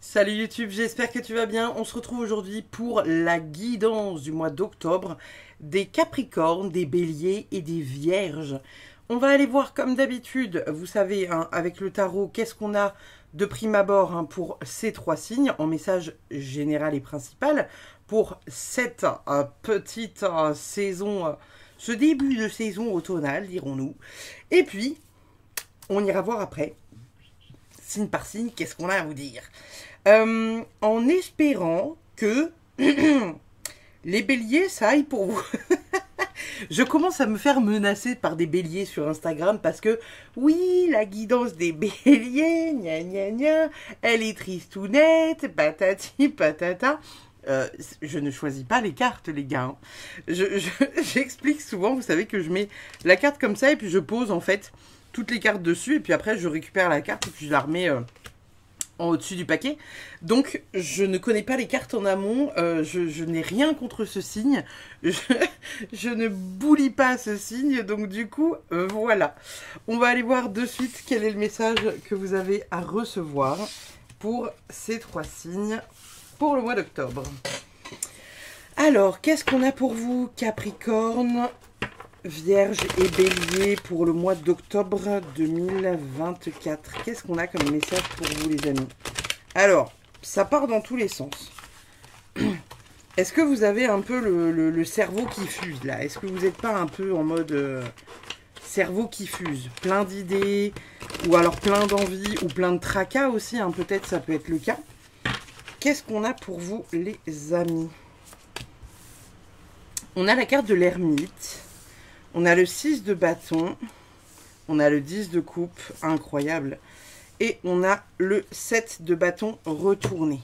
Salut YouTube, j'espère que tu vas bien. On se retrouve aujourd'hui pour la guidance du mois d'octobre des Capricornes, des Béliers et des Vierges. On va aller voir comme d'habitude, vous savez, hein, avec le tarot, qu'est-ce qu'on a de prime abord hein, pour ces trois signes en message général et principal pour cette petite saison, ce début de saison automnale, dirons-nous. Et puis, on ira voir après, signe par signe, qu'est-ce qu'on a à vous dire. En espérant que les béliers, ça aille pour vous. Je commence à me faire menacer par des béliers sur Instagram parce que, oui, la guidance des béliers, gna gna gna, elle est tristounette, patati patata. Je ne choisis pas les cartes, les gars. Hein. J'explique souvent, vous savez que je mets la carte comme ça et puis je pose en fait toutes les cartes dessus et puis après je récupère la carte et puis je la remets en au-dessus du paquet. Donc, je ne connais pas les cartes en amont. Je n'ai rien contre ce signe. Je ne boulis pas ce signe. Donc, du coup, voilà. On va aller voir de suite quel est le message que vous avez à recevoir pour ces trois signes pour le mois d'octobre. Alors, qu'est-ce qu'on a pour vous, Capricorne, Vierge et Bélier pour le mois d'octobre 2024. Qu'est-ce qu'on a comme message pour vous les amis? Alors, ça part dans tous les sens. Est-ce que vous avez un peu le cerveau qui fuse là? Est-ce que vous n'êtes pas un peu en mode cerveau qui fuse? Plein d'idées, ou alors plein d'envie, ou plein de tracas aussi, hein, peut-être ça peut être le cas. Qu'est-ce qu'on a pour vous les amis? On a la carte de l'ermite. On a le 6 de bâton, on a le 10 de coupe, incroyable, et on a le 7 de bâton retourné.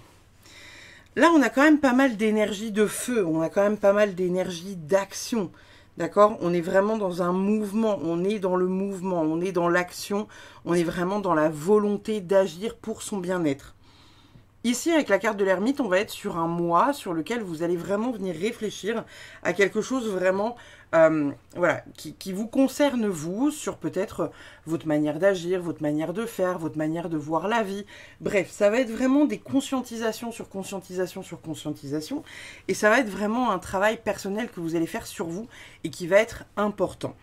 Là, on a quand même pas mal d'énergie de feu, on a quand même pas mal d'énergie d'action, d'accord? On est vraiment dans un mouvement, on est dans le mouvement, on est dans l'action, on est vraiment dans la volonté d'agir pour son bien-être. Ici, avec la carte de l'ermite, on va être sur un mois sur lequel vous allez vraiment venir réfléchir à quelque chose vraiment voilà, qui vous concerne vous, sur peut-être votre manière d'agir, votre manière de faire, votre manière de voir la vie. Bref, ça va être vraiment des conscientisations sur conscientisation sur conscientisation. Et ça va être vraiment un travail personnel que vous allez faire sur vous et qui va être important.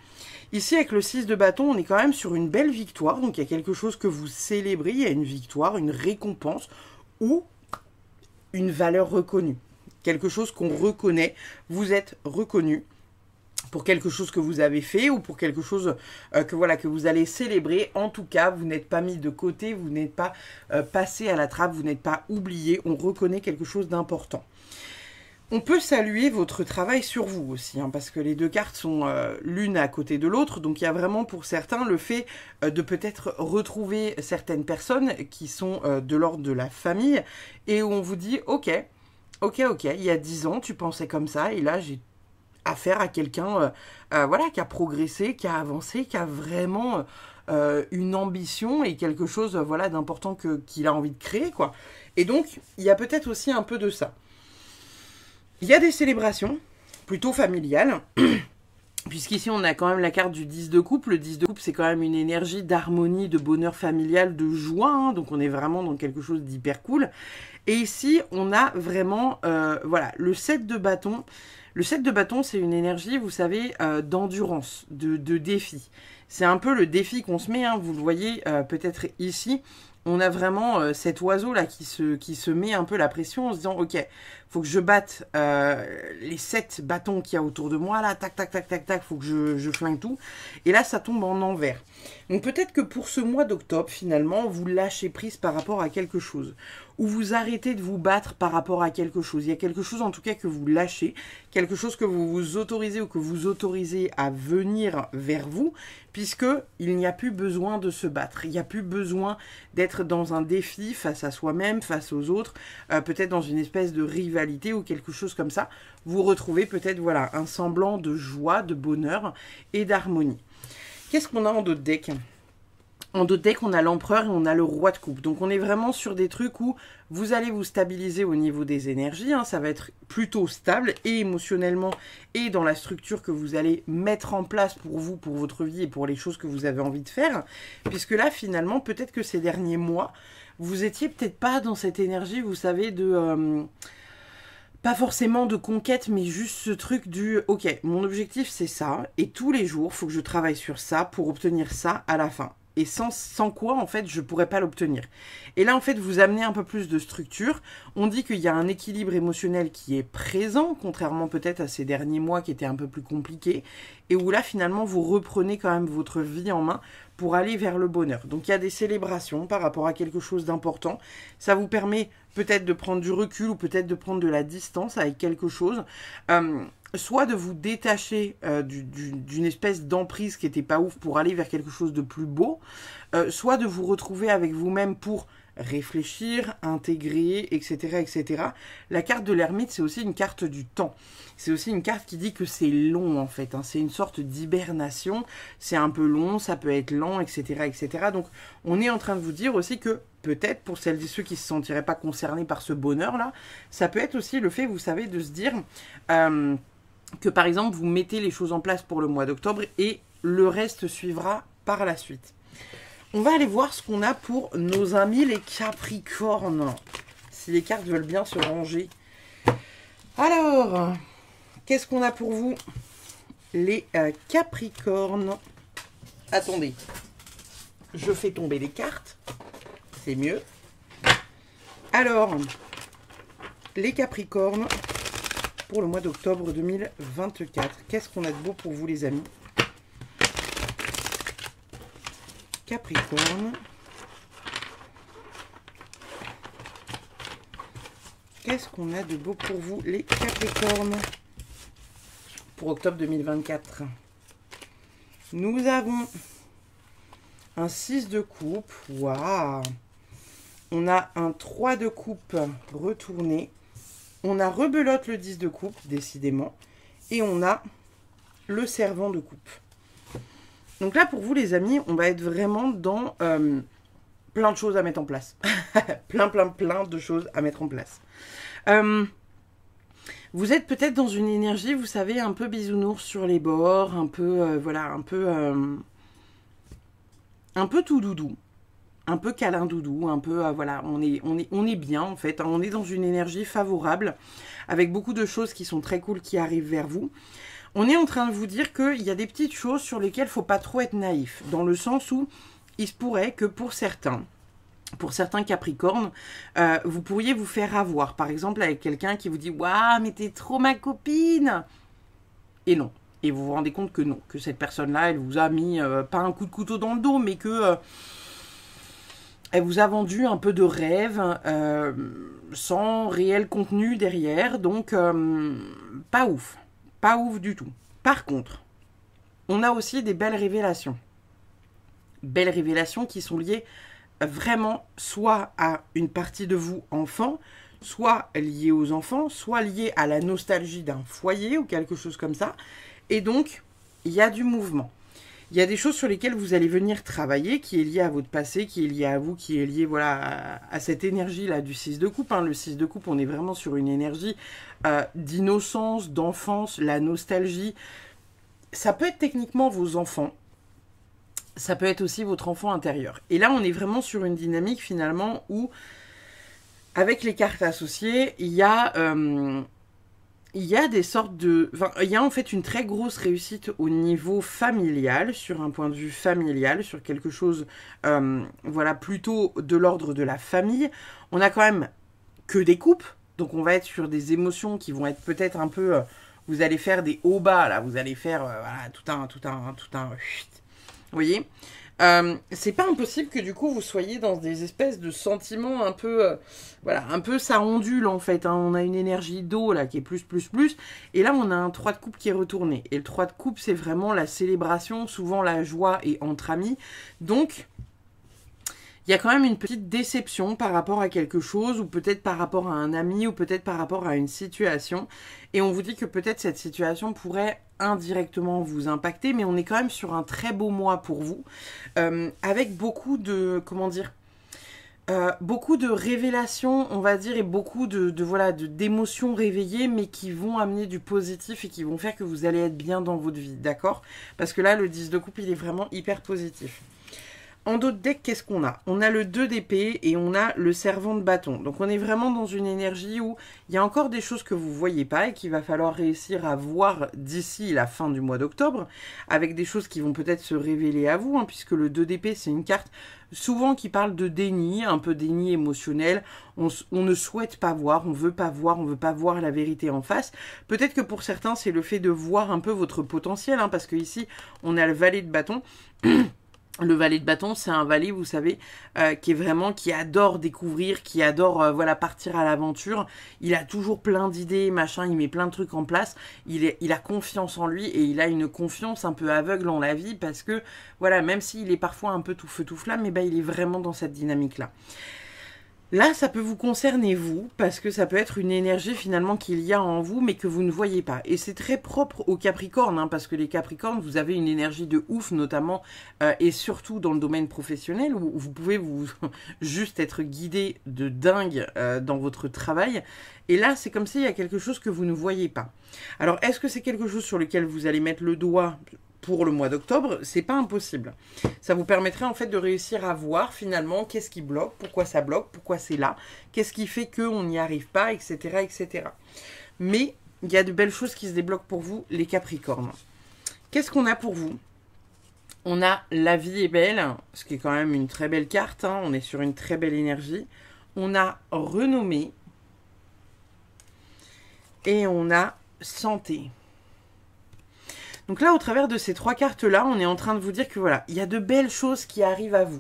Ici, avec le 6 de bâton, on est quand même sur une belle victoire. Donc, il y a quelque chose que vous célébrez, il y a une victoire, une récompense ou une valeur reconnue. Quelque chose qu'on reconnaît, vous êtes reconnu pour quelque chose que vous avez fait ou pour quelque chose que vous allez célébrer. En tout cas, vous n'êtes pas mis de côté, vous n'êtes pas passé à la trappe, vous n'êtes pas oublié, on reconnaît quelque chose d'important. On peut saluer votre travail sur vous aussi, hein, parce que les deux cartes sont l'une à côté de l'autre. Donc, il y a vraiment pour certains le fait de peut-être retrouver certaines personnes qui sont de l'ordre de la famille et où on vous dit « Ok, il y a 10 ans, tu pensais comme ça et là, j'ai affaire à quelqu'un voilà, qui a progressé, qui a avancé, qui a vraiment une ambition et quelque chose voilà, d'important qu'il a envie de créer, quoi. » Et donc, il y a peut-être aussi un peu de ça. Il y a des célébrations, plutôt familiales, puisqu'ici on a quand même la carte du 10 de coupe. Le 10 de coupe, c'est quand même une énergie d'harmonie, de bonheur familial, de joie, hein, donc on est vraiment dans quelque chose d'hyper cool. Et ici, on a vraiment, voilà, le 7 de bâton. Le 7 de bâton, c'est une énergie, vous savez, d'endurance, de défi. C'est un peu le défi qu'on se met, hein, vous le voyez peut-être ici. On a vraiment cet oiseau-là qui se met un peu la pression en se disant « Ok, faut que je batte les 7 bâtons qu'il y a autour de moi, là, tac, tac, tac, tac, tac, faut que je flingue tout. » Et là, ça tombe en envers. Donc peut-être que pour ce mois d'octobre, finalement, vous lâchez prise par rapport à quelque chose. Ou vous arrêtez de vous battre par rapport à quelque chose. Il y a quelque chose, en tout cas, que vous lâchez. Quelque chose que vous vous autorisez ou que vous autorisez à venir vers vous, puisqu'il n'y a plus besoin de se battre. Il n'y a plus besoin d'être dans un défi face à soi-même, face aux autres, peut-être dans une espèce de rivalité ou quelque chose comme ça. Vous retrouvez peut-être voilà, un semblant de joie, de bonheur et d'harmonie. Qu'est-ce qu'on a en d'autres decks? En d'autres decks, on a l'empereur et on a le roi de coupe. Donc on est vraiment sur des trucs où vous allez vous stabiliser au niveau des énergies. Hein. Ça va être plutôt stable et émotionnellement et dans la structure que vous allez mettre en place pour vous, pour votre vie et pour les choses que vous avez envie de faire. Puisque là, finalement, peut-être que ces derniers mois, vous étiez peut-être pas dans cette énergie, vous savez, de... pas forcément de conquête, mais juste ce truc du « Ok, mon objectif, c'est ça. Et tous les jours, il faut que je travaille sur ça pour obtenir ça à la fin. » Et sans quoi, en fait, je ne pourrais pas l'obtenir. Et là, en fait, vous amenez un peu plus de structure. On dit qu'il y a un équilibre émotionnel qui est présent, contrairement peut-être à ces derniers mois qui étaient un peu plus compliqués, et où là, finalement, vous reprenez quand même votre vie en main pour aller vers le bonheur. Donc, il y a des célébrations par rapport à quelque chose d'important. Ça vous permet peut-être de prendre du recul ou peut-être de prendre de la distance avec quelque chose. Soit de vous détacher d'une espèce d'emprise qui n'était pas ouf pour aller vers quelque chose de plus beau, soit de vous retrouver avec vous-même pour réfléchir, intégrer, etc., etc. La carte de l'ermite, c'est aussi une carte du temps. C'est aussi une carte qui dit que c'est long, en fait. Hein. C'est une sorte d'hibernation. C'est un peu long, ça peut être lent, etc., etc. Donc, on est en train de vous dire aussi que, peut-être, pour celles et ceux qui ne se sentiraient pas concernés par ce bonheur-là, ça peut être aussi le fait, vous savez, de se dire... que par exemple vous mettez les choses en place pour le mois d'octobre et le reste suivra par la suite. On va aller voir ce qu'on a pour nos amis les Capricornes, si les cartes veulent bien se ranger. Alors, qu'est-ce qu'on a pour vous les Capricornes? Attendez, je fais tomber les cartes, c'est mieux. Alors, les Capricornes... pour le mois d'octobre 2024. Qu'est-ce qu'on a de beau pour vous, les amis? Capricorne. Qu'est-ce qu'on a de beau pour vous, les Capricornes? Pour octobre 2024. Nous avons un 6 de coupe. Waouh! On a un 3 de coupe retourné. On a rebelote le 10 de coupe, décidément. Et on a le servant de coupe. Donc là, pour vous, les amis, on va être vraiment dans plein de choses à mettre en place. plein de choses à mettre en place. Vous êtes peut-être dans une énergie, vous savez, un peu bisounours sur les bords, un peu, voilà, un peu tout doudou. Un peu câlin doudou, un peu, voilà, on est bien en fait, hein, on est dans une énergie favorable, avec beaucoup de choses qui sont très cool qui arrivent vers vous. On est en train de vous dire qu'il y a des petites choses sur lesquelles il ne faut pas trop être naïf, dans le sens où il se pourrait que pour certains Capricornes, vous pourriez vous faire avoir, par exemple avec quelqu'un qui vous dit « Waouh, mais t'es trop ma copine !» Et non, et vous vous rendez compte que non, que cette personne-là, elle vous a mis, pas un coup de couteau dans le dos, mais que... elle vous a vendu un peu de rêve, sans réel contenu derrière, donc pas ouf. Pas ouf du tout. Par contre, on a aussi des belles révélations. Belles révélations qui sont liées vraiment soit à une partie de vous enfant, soit liées aux enfants, soit liées à la nostalgie d'un foyer ou quelque chose comme ça. Et donc, il y a du mouvement. Il y a des choses sur lesquelles vous allez venir travailler, qui est lié à votre passé, qui est lié à vous, qui est lié voilà, à cette énergie-là du 6 de coupe. Hein. Le 6 de coupe, on est vraiment sur une énergie d'innocence, d'enfance, la nostalgie. Ça peut être techniquement vos enfants. Ça peut être aussi votre enfant intérieur. Et là, on est vraiment sur une dynamique finalement où, avec les cartes associées, il y a des sortes de... Enfin, il y a en fait une très grosse réussite au niveau familial, sur un point de vue familial, sur quelque chose, voilà, plutôt de l'ordre de la famille. On a quand même que des coupes, donc on va être sur des émotions qui vont être peut-être un peu... vous allez faire des hauts-bas, là, vous allez faire voilà, tout un... Vous voyez, c'est pas impossible que du coup vous soyez dans des espèces de sentiments un peu, voilà, un peu ça ondule en fait. Hein. On a une énergie d'eau là qui est plus, et là on a un 3 de coupe qui est retourné. Et le 3 de coupe c'est vraiment la célébration, souvent la joie et entre amis. Donc, il il y a quand même une petite déception par rapport à quelque chose, ou peut-être par rapport à un ami, ou peut-être par rapport à une situation. Et on vous dit que peut-être cette situation pourrait indirectement vous impacter, mais on est quand même sur un très beau mois pour vous, avec beaucoup de, comment dire, beaucoup de révélations, on va dire, et beaucoup voilà, d'émotions réveillées, mais qui vont amener du positif et qui vont faire que vous allez être bien dans votre vie, d'accord? Parce que là, le 10 de coupe, il est vraiment hyper positif. En d'autres decks, qu'est-ce qu'on a? On a le 2 d'épée et on a le servant de bâton. Donc on est vraiment dans une énergie où il y a encore des choses que vous ne voyez pas et qu'il va falloir réussir à voir d'ici la fin du mois d'octobre, avec des choses qui vont peut-être se révéler à vous, hein, puisque le 2 d'épée, c'est une carte souvent qui parle de déni, un peu déni émotionnel. On ne souhaite pas voir, on veut pas voir la vérité en face. Peut-être que pour certains, c'est le fait de voir un peu votre potentiel, hein, parce que ici, on a le valet de bâton. Le valet de bâton, c'est un valet, vous savez, qui adore découvrir, qui adore voilà, partir à l'aventure. Il a toujours plein d'idées, machin, il met plein de trucs en place. Il a confiance en lui et il a une confiance un peu aveugle en la vie parce que, voilà, même s'il est parfois un peu tout feu tout flamme, mais ben, il est vraiment dans cette dynamique-là. Là, ça peut vous concerner vous, parce que ça peut être une énergie finalement qu'il y a en vous, mais que vous ne voyez pas. Et c'est très propre aux Capricornes, hein, parce que les Capricornes, vous avez une énergie de ouf, notamment, et surtout dans le domaine professionnel, où vous pouvez vous juste être guidé de dingue dans votre travail. Et là, c'est comme s'il y a quelque chose que vous ne voyez pas. Alors, est-ce que c'est quelque chose sur lequel vous allez mettre le doigt pour le mois d'octobre? C'est pas impossible. Ça vous permettrait en fait de réussir à voir finalement qu'est-ce qui bloque, pourquoi c'est là, qu'est-ce qui fait qu'on n'y arrive pas, etc., etc. Mais il y a de belles choses qui se débloquent pour vous, les Capricornes. Qu'est-ce qu'on a pour vous? On a La vie est belle, ce qui est quand même une très belle carte, hein, on est sur une très belle énergie. On a Renommée et on a Santé. Donc là, au travers de ces trois cartes-là, on est en train de vous dire que voilà, il y a de belles choses qui arrivent à vous.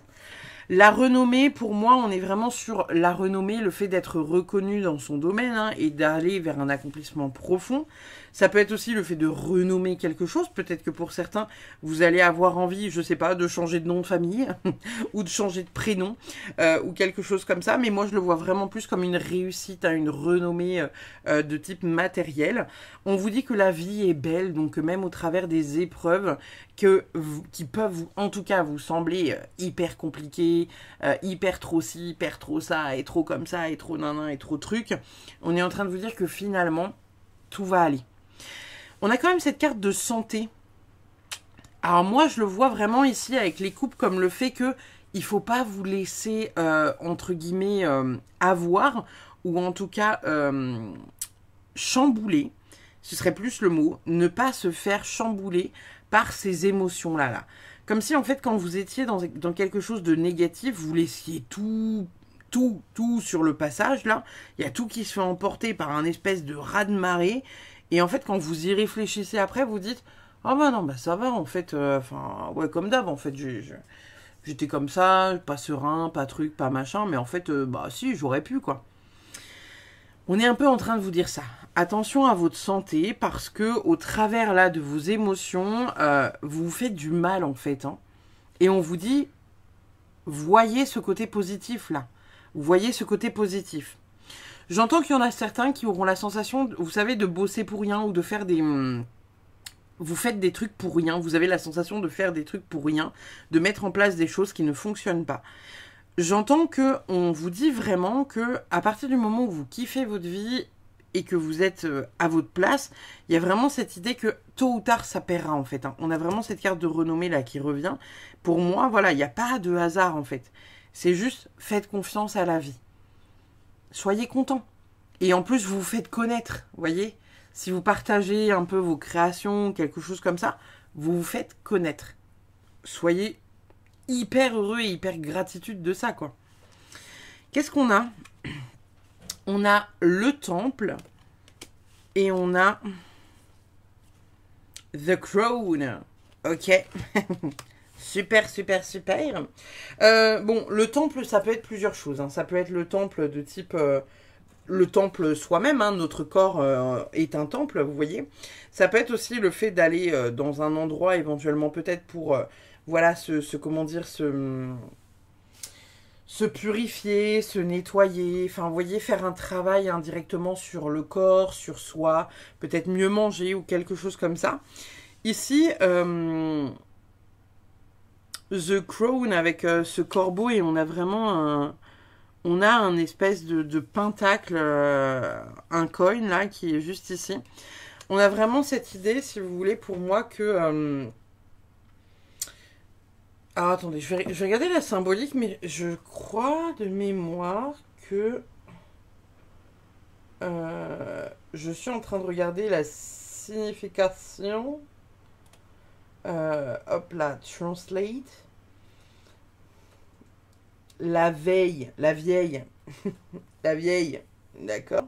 La renommée, pour moi, on est vraiment sur la renommée, le fait d'être reconnu dans son domaine, hein, et d'aller vers un accomplissement profond. Ça peut être aussi le fait de renommer quelque chose. Peut-être que pour certains, vous allez avoir envie, je sais pas, de changer de nom de famille ou de changer de prénom ou quelque chose comme ça. Mais moi, je le vois vraiment plus comme une réussite, hein, une renommée de type matériel. On vous dit que la vie est belle, donc même au travers des épreuves qui peuvent, en tout cas, vous sembler hyper compliquées, hyper trop ci, hyper trop ça, et trop comme ça, et trop nanan, et trop truc. On est en train de vous dire que finalement, tout va aller. On a quand même cette carte de santé. Alors moi, je le vois vraiment ici avec les coupes comme le fait que il faut pas vous laisser, entre guillemets, avoir, ou en tout cas, chambouler. Ce serait plus le mot. Ne pas se faire chambouler par ces émotions-là. Là. Comme si, en fait, quand vous étiez dans quelque chose de négatif, vous laissiez tout sur le passage, là. Il y a tout qui se fait emporter par un espèce de raz-de-marée. Et en fait, quand vous y réfléchissez après, vous dites « Ah bah non, bah ça va, en fait. Ouais, comme d'hab, en fait. J'étais comme ça, pas serein, pas truc, pas machin. Mais en fait, bah si, j'aurais pu, quoi. » On est un peu en train de vous dire ça. Attention à votre santé, parce que au travers, là, de vos émotions, vous vous faites du mal, en fait. Hein. Et on vous dit « Voyez ce côté positif, là. Voyez ce côté positif. » J'entends qu'il y en a certains qui auront la sensation, vous savez, de bosser pour rien ou de faire des... Vous faites des trucs pour rien, vous avez la sensation de faire des trucs pour rien, de mettre en place des choses qui ne fonctionnent pas. J'entends qu'on vous dit vraiment que à partir du moment où vous kiffez votre vie et que vous êtes à votre place, il y a vraiment cette idée que tôt ou tard ça paiera en fait. Hein. On a vraiment cette carte de renommée là qui revient. Pour moi, voilà, il n'y a pas de hasard en fait. C'est juste faites confiance à la vie. Soyez contents. Et en plus, vous vous faites connaître, voyez. Si vous partagez un peu vos créations, quelque chose comme ça, vous vous faites connaître. Soyez hyper heureux et hyper gratitude de ça, quoi. Qu'est-ce qu'on a? On a le temple et on a The Crown. Ok. Super, super, super. Bon, le temple, ça peut être plusieurs choses. Hein. Ça peut être le temple de type... le temple soi-même, hein, notre corps est un temple, vous voyez. Ça peut être aussi le fait d'aller dans un endroit, éventuellement peut-être pour, voilà, comment dire, se purifier, se nettoyer, enfin, vous voyez, faire un travail indirectement sur le corps, sur soi, peut-être mieux manger ou quelque chose comme ça. Ici, The Crown avec ce corbeau et on a vraiment un espèce de pentacle, un coin là qui est juste ici. On a vraiment cette idée, si vous voulez, pour moi que... Alors attendez, je vais regarder la symbolique, mais je crois de mémoire que... je suis en train de regarder la signification. Hop là, translate. La veille, la vieille. La vieille, d'accord.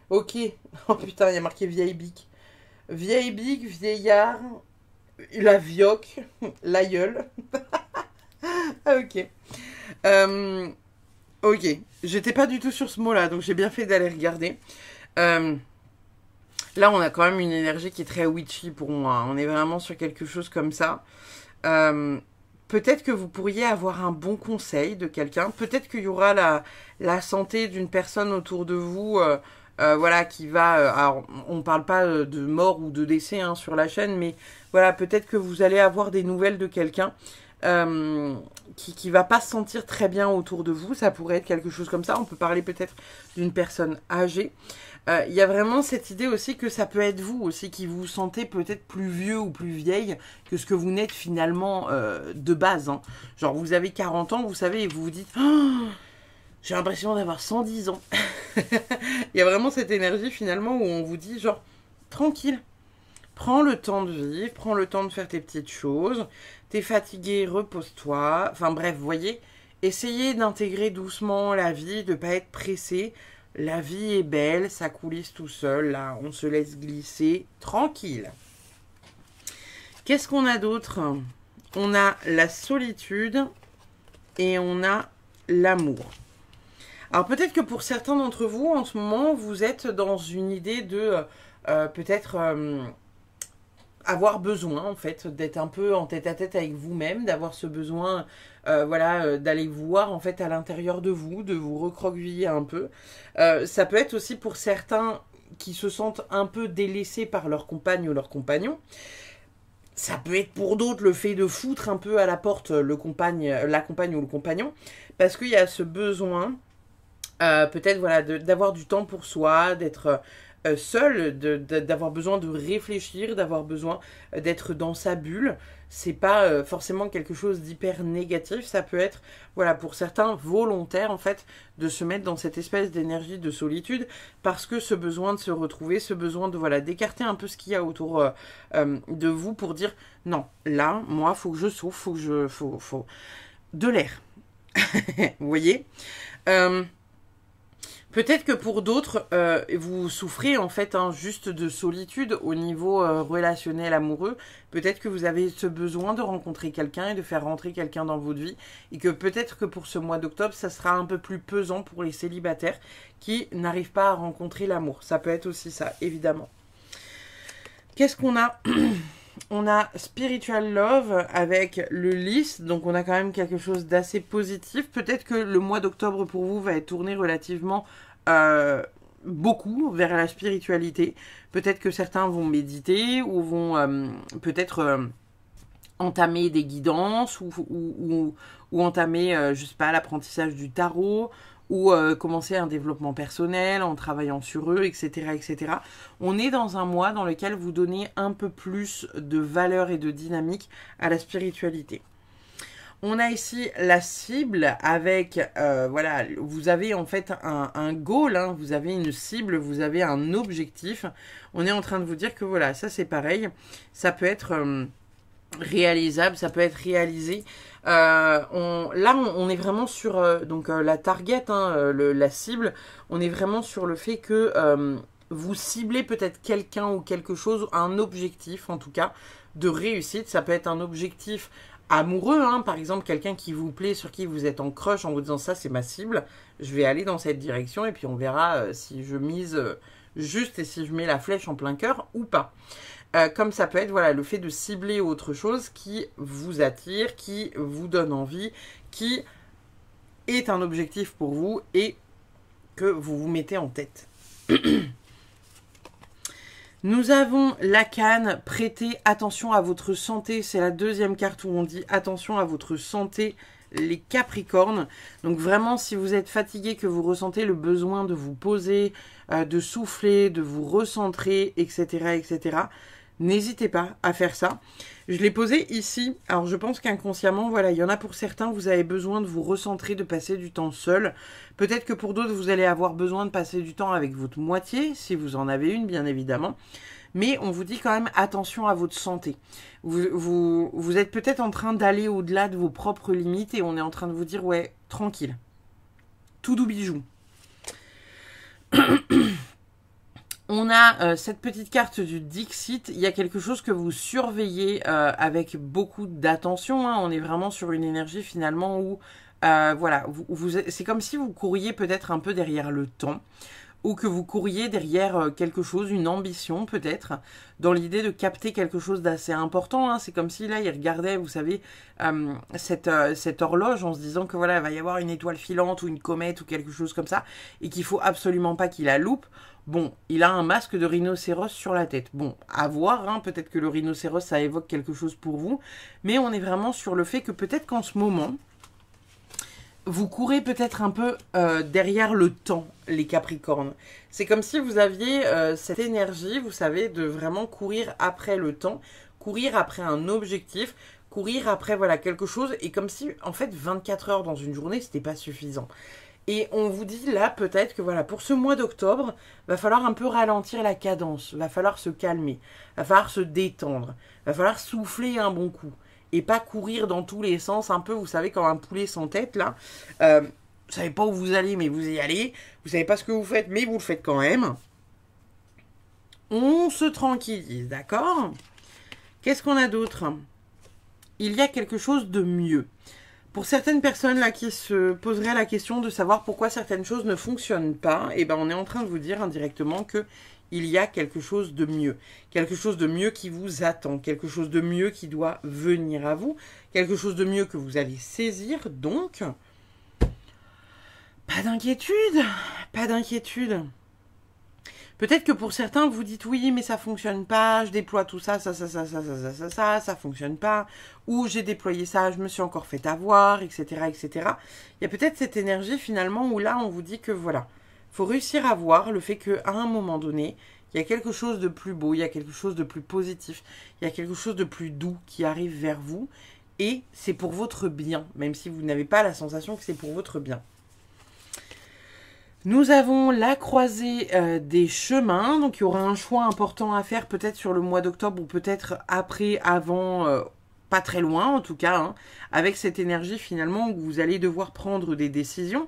Ok. Oh putain, il y a marqué vieille bique. Vieille bique, vieillard, la vioque, l'aïeul. Ah ok. Ok, j'étais pas du tout sur ce mot-là, donc j'ai bien fait d'aller regarder. Là, on a quand même une énergie qui est très witchy pour moi. On est vraiment sur quelque chose comme ça. Peut-être que vous pourriez avoir un bon conseil de quelqu'un. Peut-être qu'il y aura la santé d'une personne autour de vous, voilà, qui va... alors, on ne parle pas de mort ou de décès hein, sur la chaîne, mais voilà, peut-être que vous allez avoir des nouvelles de quelqu'un qui va pas se sentir très bien autour de vous. Ça pourrait être quelque chose comme ça. On peut parler peut-être d'une personne âgée. Il y a vraiment cette idée aussi que ça peut être vous aussi qui vous sentez peut-être plus vieux ou plus vieille que ce que vous n'êtes finalement de base. Hein. Genre vous avez 40 ans, vous savez, et vous vous dites oh, j'ai l'impression d'avoir 110 ans. Il y a vraiment cette énergie finalement où on vous dit genre tranquille, prends le temps de vivre, prends le temps de faire tes petites choses, t'es fatigué, repose-toi. Enfin bref, vous voyez, essayez d'intégrer doucement la vie, de ne pas être pressé. La vie est belle, ça coulisse tout seul, là, on se laisse glisser, tranquille. Qu'est-ce qu'on a d'autre? On a la solitude et on a l'amour. Alors peut-être que pour certains d'entre vous, en ce moment, vous êtes dans une idée de peut-être avoir besoin, en fait, d'être un peu en tête-à-tête avec vous-même, d'avoir ce besoin... voilà, d'aller voir en fait à l'intérieur de vous recroqueviller un peu. Ça peut être aussi pour certains qui se sentent un peu délaissés par leur compagne ou leur compagnon. Ça peut être pour d'autres le fait de foutre un peu à la porte la compagne ou le compagnon, parce qu'il y a ce besoin, peut-être voilà, d'avoir du temps pour soi, d'être seul, d'avoir besoin de réfléchir, d'avoir besoin d'être dans sa bulle. C'est pas forcément quelque chose d'hyper négatif, ça peut être, voilà, pour certains volontaire en fait, de se mettre dans cette espèce d'énergie de solitude, parce que ce besoin de se retrouver, ce besoin de, voilà, d'écarter un peu ce qu'il y a autour de vous pour dire, non, là, moi, faut que je souffle, faut de l'air. Vous voyez peut-être que pour d'autres, vous souffrez en fait hein, juste de solitude au niveau relationnel amoureux. Peut-être que vous avez ce besoin de rencontrer quelqu'un et de faire rentrer quelqu'un dans votre vie. Et que peut-être que pour ce mois d'octobre, ça sera un peu plus pesant pour les célibataires qui n'arrivent pas à rencontrer l'amour. Ça peut être aussi ça, évidemment. Qu'est-ce qu'on a? On a Spiritual Love avec le lys, donc on a quand même quelque chose d'assez positif. Peut-être que le mois d'octobre pour vous va être tourné relativement beaucoup vers la spiritualité. Peut-être que certains vont méditer ou vont peut-être entamer des guidances ou entamer, je sais pas, l'apprentissage du tarot ou commencer un développement personnel en travaillant sur eux, etc., etc. On est dans un mois dans lequel vous donnez un peu plus de valeur et de dynamique à la spiritualité. On a ici la cible avec, voilà, vous avez en fait un goal, hein, vous avez une cible, vous avez un objectif. On est en train de vous dire que voilà, ça c'est pareil, ça peut être... réalisable, ça peut être réalisé. Là, on est vraiment sur donc la target, hein, la cible. On est vraiment sur le fait que vous ciblez peut-être quelqu'un ou quelque chose, un objectif en tout cas de réussite. Ça peut être un objectif amoureux, hein, par exemple quelqu'un qui vous plaît, sur qui vous êtes en crush, en vous disant ça c'est ma cible. Je vais aller dans cette direction et puis on verra si je mise juste et si je mets la flèche en plein cœur ou pas. comme ça peut être voilà, le fait de cibler autre chose qui vous attire, qui vous donne envie, qui est un objectif pour vous et que vous vous mettez en tête. Nous avons la canne, prêtez attention à votre santé. C'est la deuxième carte où on dit attention à votre santé, les Capricornes. Donc vraiment, si vous êtes fatigué, que vous ressentez le besoin de vous poser, de souffler, de vous recentrer, etc., etc., n'hésitez pas à faire ça. Je l'ai posé ici. Alors, je pense qu'inconsciemment, voilà, il y en a pour certains, vous avez besoin de vous recentrer, de passer du temps seul. Peut-être que pour d'autres, vous allez avoir besoin de passer du temps avec votre moitié, si vous en avez une, bien évidemment. Mais on vous dit quand même attention à votre santé. Vous êtes peut-être en train d'aller au-delà de vos propres limites et on est en train de vous dire, ouais, tranquille. Tout doux bijou. On a cette petite carte du Dixit. Il y a quelque chose que vous surveillez avec beaucoup d'attention. Hein. On est vraiment sur une énergie finalement où, voilà, c'est comme si vous couriez peut-être un peu derrière le temps ou que vous couriez derrière quelque chose, une ambition peut-être, dans l'idée de capter quelque chose d'assez important. Hein. C'est comme si là, il regardait, vous savez, cette horloge en se disant que voilà, il va y avoir une étoile filante ou une comète ou quelque chose comme ça et qu'il faut absolument pas qu'il la loupe. Bon, il a un masque de rhinocéros sur la tête. Bon, à voir, hein, peut-être que le rhinocéros, ça évoque quelque chose pour vous. Mais on est vraiment sur le fait que peut-être qu'en ce moment, vous courez peut-être un peu derrière le temps, les Capricornes. C'est comme si vous aviez cette énergie, vous savez, de vraiment courir après le temps, courir après un objectif, courir après voilà quelque chose. Et comme si, en fait, 24 heures dans une journée, c'était pas suffisant. Et on vous dit là peut-être que voilà, pour ce mois d'octobre, va falloir un peu ralentir la cadence, va falloir se calmer, va falloir se détendre, va falloir souffler un bon coup et pas courir dans tous les sens un peu, vous savez, comme un poulet sans tête là. Vous savez pas où vous allez, mais vous y allez. Vous savez pas ce que vous faites, mais vous le faites quand même. On se tranquillise, d'accord? Qu'est-ce qu'on a d'autre? Il y a quelque chose de mieux. Pour certaines personnes là qui se poseraient la question de savoir pourquoi certaines choses ne fonctionnent pas, eh ben on est en train de vous dire indirectement que il y a quelque chose de mieux qui vous attend, quelque chose de mieux qui doit venir à vous, quelque chose de mieux que vous allez saisir. Donc, pas d'inquiétude, pas d'inquiétude. Peut-être que pour certains, vous dites oui, mais ça fonctionne pas, je déploie tout ça fonctionne pas, ou j'ai déployé ça, je me suis encore fait avoir, etc., etc. Il y a peut-être cette énergie finalement où là, on vous dit que voilà, faut réussir à voir le fait qu'à un moment donné, il y a quelque chose de plus beau, il y a quelque chose de plus positif, il y a quelque chose de plus doux qui arrive vers vous, et c'est pour votre bien, même si vous n'avez pas la sensation que c'est pour votre bien. Nous avons la croisée des chemins, donc il y aura un choix important à faire peut-être sur le mois d'octobre ou peut-être après, avant, pas très loin en tout cas, hein, avec cette énergie finalement où vous allez devoir prendre des décisions.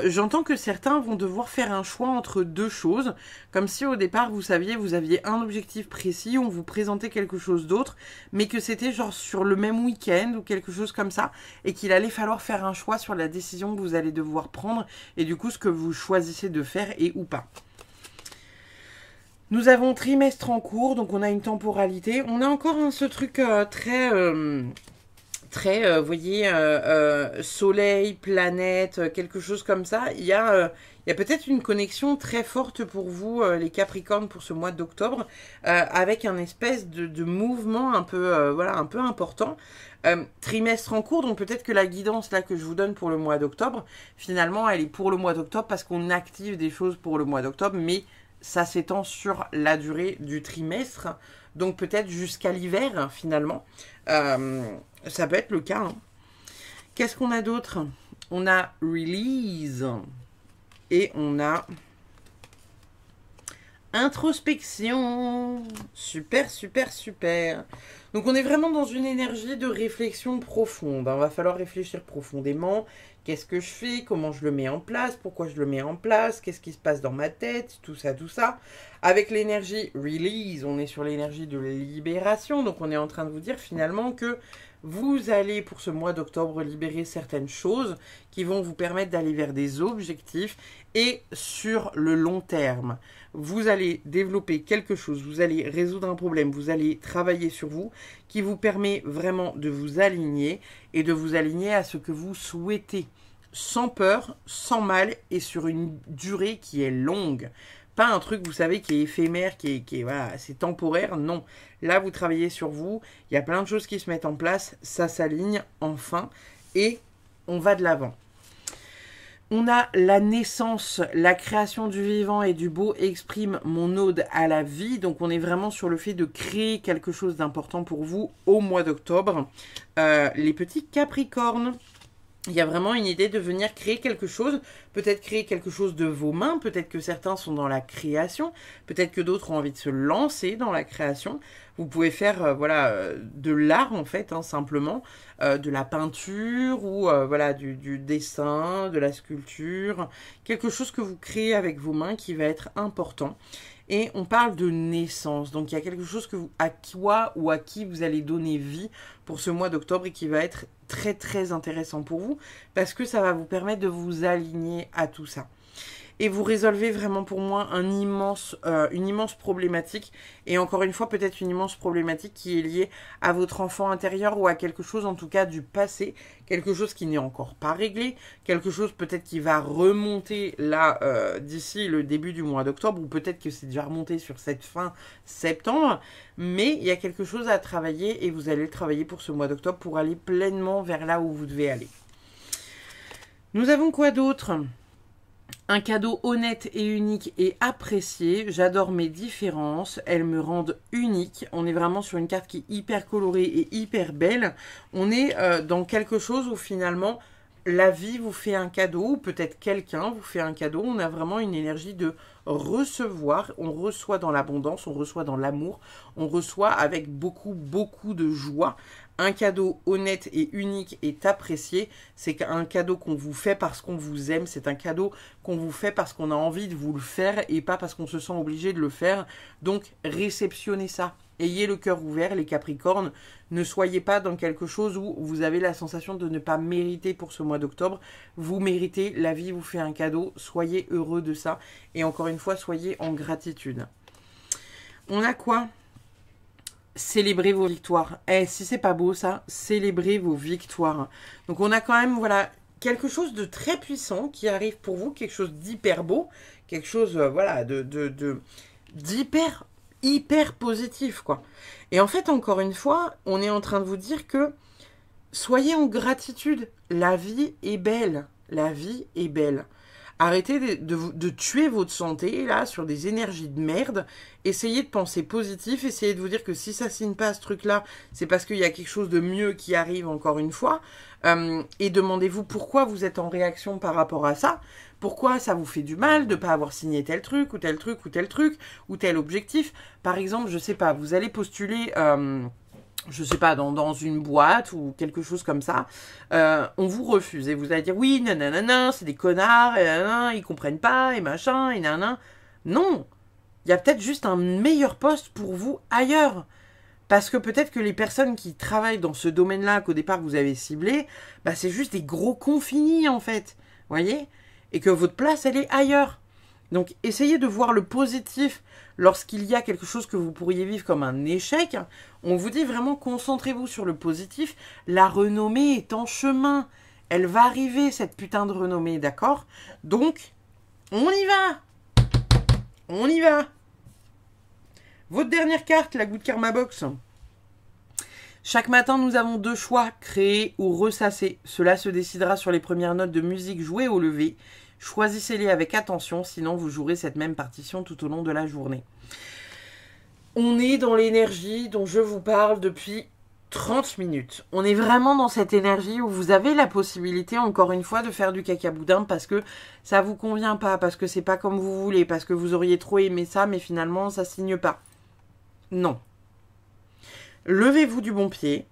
J'entends que certains vont devoir faire un choix entre deux choses, comme si au départ vous saviez, vous aviez un objectif précis, on vous présentait quelque chose d'autre, mais que c'était genre sur le même week-end ou quelque chose comme ça, et qu'il allait falloir faire un choix sur la décision que vous allez devoir prendre, et du coup ce que vous choisissez de faire et ou pas. Nous avons trimestre en cours, donc on a une temporalité. On a encore ce truc très, vous voyez, soleil, planète, quelque chose comme ça. Il y a peut-être une connexion très forte pour vous, les Capricornes, pour ce mois d'octobre, avec un espèce de mouvement un peu, voilà, un peu important. Trimestre en cours, donc peut-être que la guidance là que je vous donne pour le mois d'octobre, finalement, elle est pour le mois d'octobre parce qu'on active des choses pour le mois d'octobre, mais ça s'étend sur la durée du trimestre, donc peut-être jusqu'à l'hiver, finalement. Ça peut être le cas. Hein. Qu'est-ce qu'on a d'autre? On a Release. Et on a Introspection. Super, super, super. Donc on est vraiment dans une énergie de réflexion profonde. Il va falloir réfléchir profondément. Qu'est-ce que je fais? Comment je le mets en place? Pourquoi je le mets en place? Qu'est-ce qui se passe dans ma tête? Tout ça, tout ça. Avec l'énergie Release, on est sur l'énergie de libération. Donc on est en train de vous dire finalement que Vous allez, pour ce mois d'octobre, libérer certaines choses qui vont vous permettre d'aller vers des objectifs et sur le long terme. Vous allez développer quelque chose, vous allez résoudre un problème, vous allez travailler sur vous qui vous permet vraiment de vous aligner et de vous aligner à ce que vous souhaitez. Sans peur, sans mal et sur une durée qui est longue. Pas un truc, vous savez, qui est éphémère, qui est voilà, c'est temporaire, non. Là, vous travaillez sur vous, il y a plein de choses qui se mettent en place, ça s'aligne enfin et on va de l'avant. On a la naissance, la création du vivant et du beau exprime mon ode à la vie. Donc, on est vraiment sur le fait de créer quelque chose d'important pour vous au mois d'octobre. Les petits Capricornes. Il y a vraiment une idée de venir créer quelque chose, peut-être créer quelque chose de vos mains, peut-être que certains sont dans la création, peut-être que d'autres ont envie de se lancer dans la création. Vous pouvez faire de l'art en fait, hein, simplement, de la peinture ou voilà, du dessin, de la sculpture, quelque chose que vous créez avec vos mains qui va être important. Et on parle de naissance, donc il y a quelque chose à quoi ou à qui vous allez donner vie pour ce mois d'octobre et qui va être très très intéressant pour vous parce que ça va vous permettre de vous aligner à tout ça. Et vous résolvez vraiment pour moi une immense problématique. Et encore une fois, peut-être une immense problématique qui est liée à votre enfant intérieur ou à quelque chose en tout cas du passé. Quelque chose qui n'est encore pas réglé. Quelque chose peut-être qui va remonter là d'ici le début du mois d'octobre. Ou peut-être que c'est déjà remonté sur cette fin septembre. Mais il y a quelque chose à travailler et vous allez le travailler pour ce mois d'octobre pour aller pleinement vers là où vous devez aller. Nous avons quoi d'autre ? Un cadeau honnête et unique et apprécié. J'adore mes différences. Elles me rendent unique. On est vraiment sur une carte qui est hyper colorée et hyper belle. On est dans quelque chose où finalement la vie vous fait un cadeau ou peut-être quelqu'un vous fait un cadeau. On a vraiment une énergie de recevoir. On reçoit dans l'abondance, on reçoit dans l'amour. On reçoit avec beaucoup de joie. Un cadeau honnête et unique est apprécié. C'est un cadeau qu'on vous fait parce qu'on vous aime. C'est un cadeau qu'on vous fait parce qu'on a envie de vous le faire et pas parce qu'on se sent obligé de le faire. Donc, réceptionnez ça. Ayez le cœur ouvert, les Capricornes. Ne soyez pas dans quelque chose où vous avez la sensation de ne pas mériter pour ce mois d'octobre. Vous méritez, la vie vous fait un cadeau. Soyez heureux de ça. Et encore une fois, soyez en gratitude. On a quoi ? Célébrez vos victoires. Si c'est pas beau ça, célébrez vos victoires. Donc on a quand même voilà quelque chose de très puissant qui arrive pour vous, quelque chose d'hyper beau, quelque chose voilà d'hyper positif quoi. Et en fait encore une fois, on est en train de vous dire que soyez en gratitude. La vie est belle. La vie est belle. Arrêtez de tuer votre santé, là, sur des énergies de merde. Essayez de penser positif. Essayez de vous dire que si ça signe pas ce truc-là, c'est parce qu'il y a quelque chose de mieux qui arrive encore une fois. Et demandez-vous pourquoi vous êtes en réaction par rapport à ça. Pourquoi ça vous fait du mal de ne pas avoir signé tel truc, ou tel truc, ou tel truc, ou tel objectif. Par exemple, je sais pas, vous allez postuler... je sais pas, dans une boîte ou quelque chose comme ça, on vous refuse et vous allez dire oui, nanana, c'est des connards, et nanana, ils comprennent pas, et machin, et nanana. Non, il y a peut-être juste un meilleur poste pour vous ailleurs. Parce que peut-être que les personnes qui travaillent dans ce domaine-là, qu'au départ vous avez ciblé, bah c'est juste des gros cons finis en fait, voyez ? Et que votre place, elle est ailleurs. Donc, essayez de voir le positif lorsqu'il y a quelque chose que vous pourriez vivre comme un échec. On vous dit vraiment, concentrez-vous sur le positif. La renommée est en chemin. Elle va arriver, cette putain de renommée, d'accord? Donc, on y va. On y va. Votre dernière carte, la Good Karma Box. Chaque matin, nous avons 2 choix, créer ou ressasser. Cela se décidera sur les premières notes de musique jouées au lever. Choisissez-les avec attention, sinon vous jouerez cette même partition tout au long de la journée. On est dans l'énergie dont je vous parle depuis 30 minutes. On est vraiment dans cette énergie où vous avez la possibilité, encore une fois, de faire du cacaboudin parce que ça vous convient pas, parce que c'est pas comme vous voulez, parce que vous auriez trop aimé ça, mais finalement, ça signe pas. Non. Levez-vous du bon pied.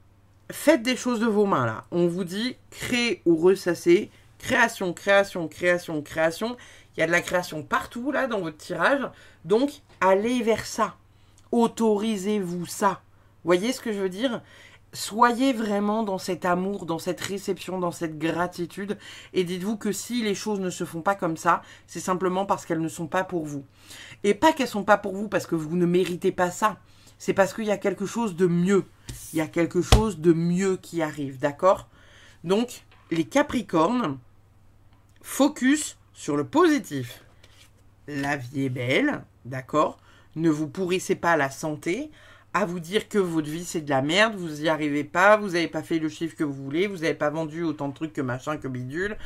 Faites des choses de vos mains, là. On vous dit créer ou ressasser. Création, création, création, création. Il y a de la création partout, là, dans votre tirage. Donc, allez vers ça. Autorisez-vous ça. Voyez ce que je veux dire? soyez vraiment dans cet amour, dans cette réception, dans cette gratitude. Et dites-vous que si les choses ne se font pas comme ça, c'est simplement parce qu'elles ne sont pas pour vous. Et pas qu'elles ne sont pas pour vous parce que vous ne méritez pas ça. C'est parce qu'il y a quelque chose de mieux. Il y a quelque chose de mieux qui arrive, d'accord? Donc, les Capricornes, focus sur le positif. La vie est belle, d'accord? Ne vous pourrissez pas la santé à vous dire que votre vie c'est de la merde, vous n'y arrivez pas, vous n'avez pas fait le chiffre que vous voulez, vous n'avez pas vendu autant de trucs que machin, que bidule,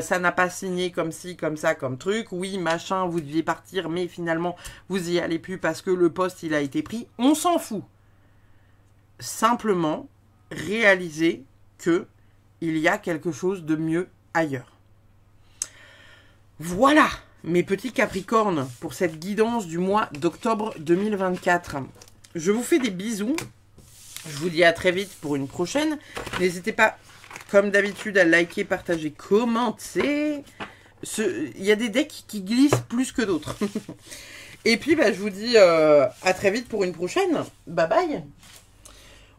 ça n'a pas signé comme ci, comme ça, comme truc, oui, machin, vous deviez partir, mais finalement, vous y allez plus parce que le poste, il a été pris. On s'en fout. Simplement, réalisez que il y a quelque chose de mieux ailleurs. Voilà, mes petits Capricornes, pour cette guidance du mois d'octobre 2024. Je vous fais des bisous. Je vous dis à très vite pour une prochaine. N'hésitez pas, comme d'habitude, à liker, partager, commenter. Il y a des decks qui glissent plus que d'autres. Et puis, je vous dis à très vite pour une prochaine. Bye bye.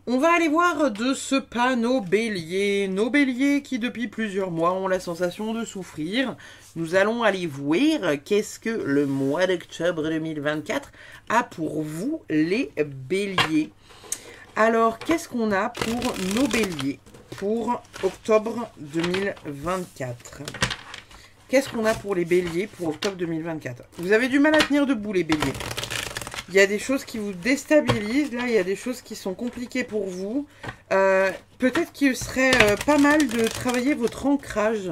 On va aller voir de ce pas nos béliers. Nos béliers qui, depuis plusieurs mois, ont la sensation de souffrir. Nous allons aller voir qu'est-ce que le mois d'octobre 2024 a pour vous, les béliers. Alors, qu'est-ce qu'on a pour nos béliers pour octobre 2024? Qu'est-ce qu'on a pour les béliers pour octobre 2024? Vous avez du mal à tenir debout, les béliers. Il y a des choses qui vous déstabilisent. Là, il y a des choses qui sont compliquées pour vous. Peut-être qu'il serait pas mal de travailler votre ancrage.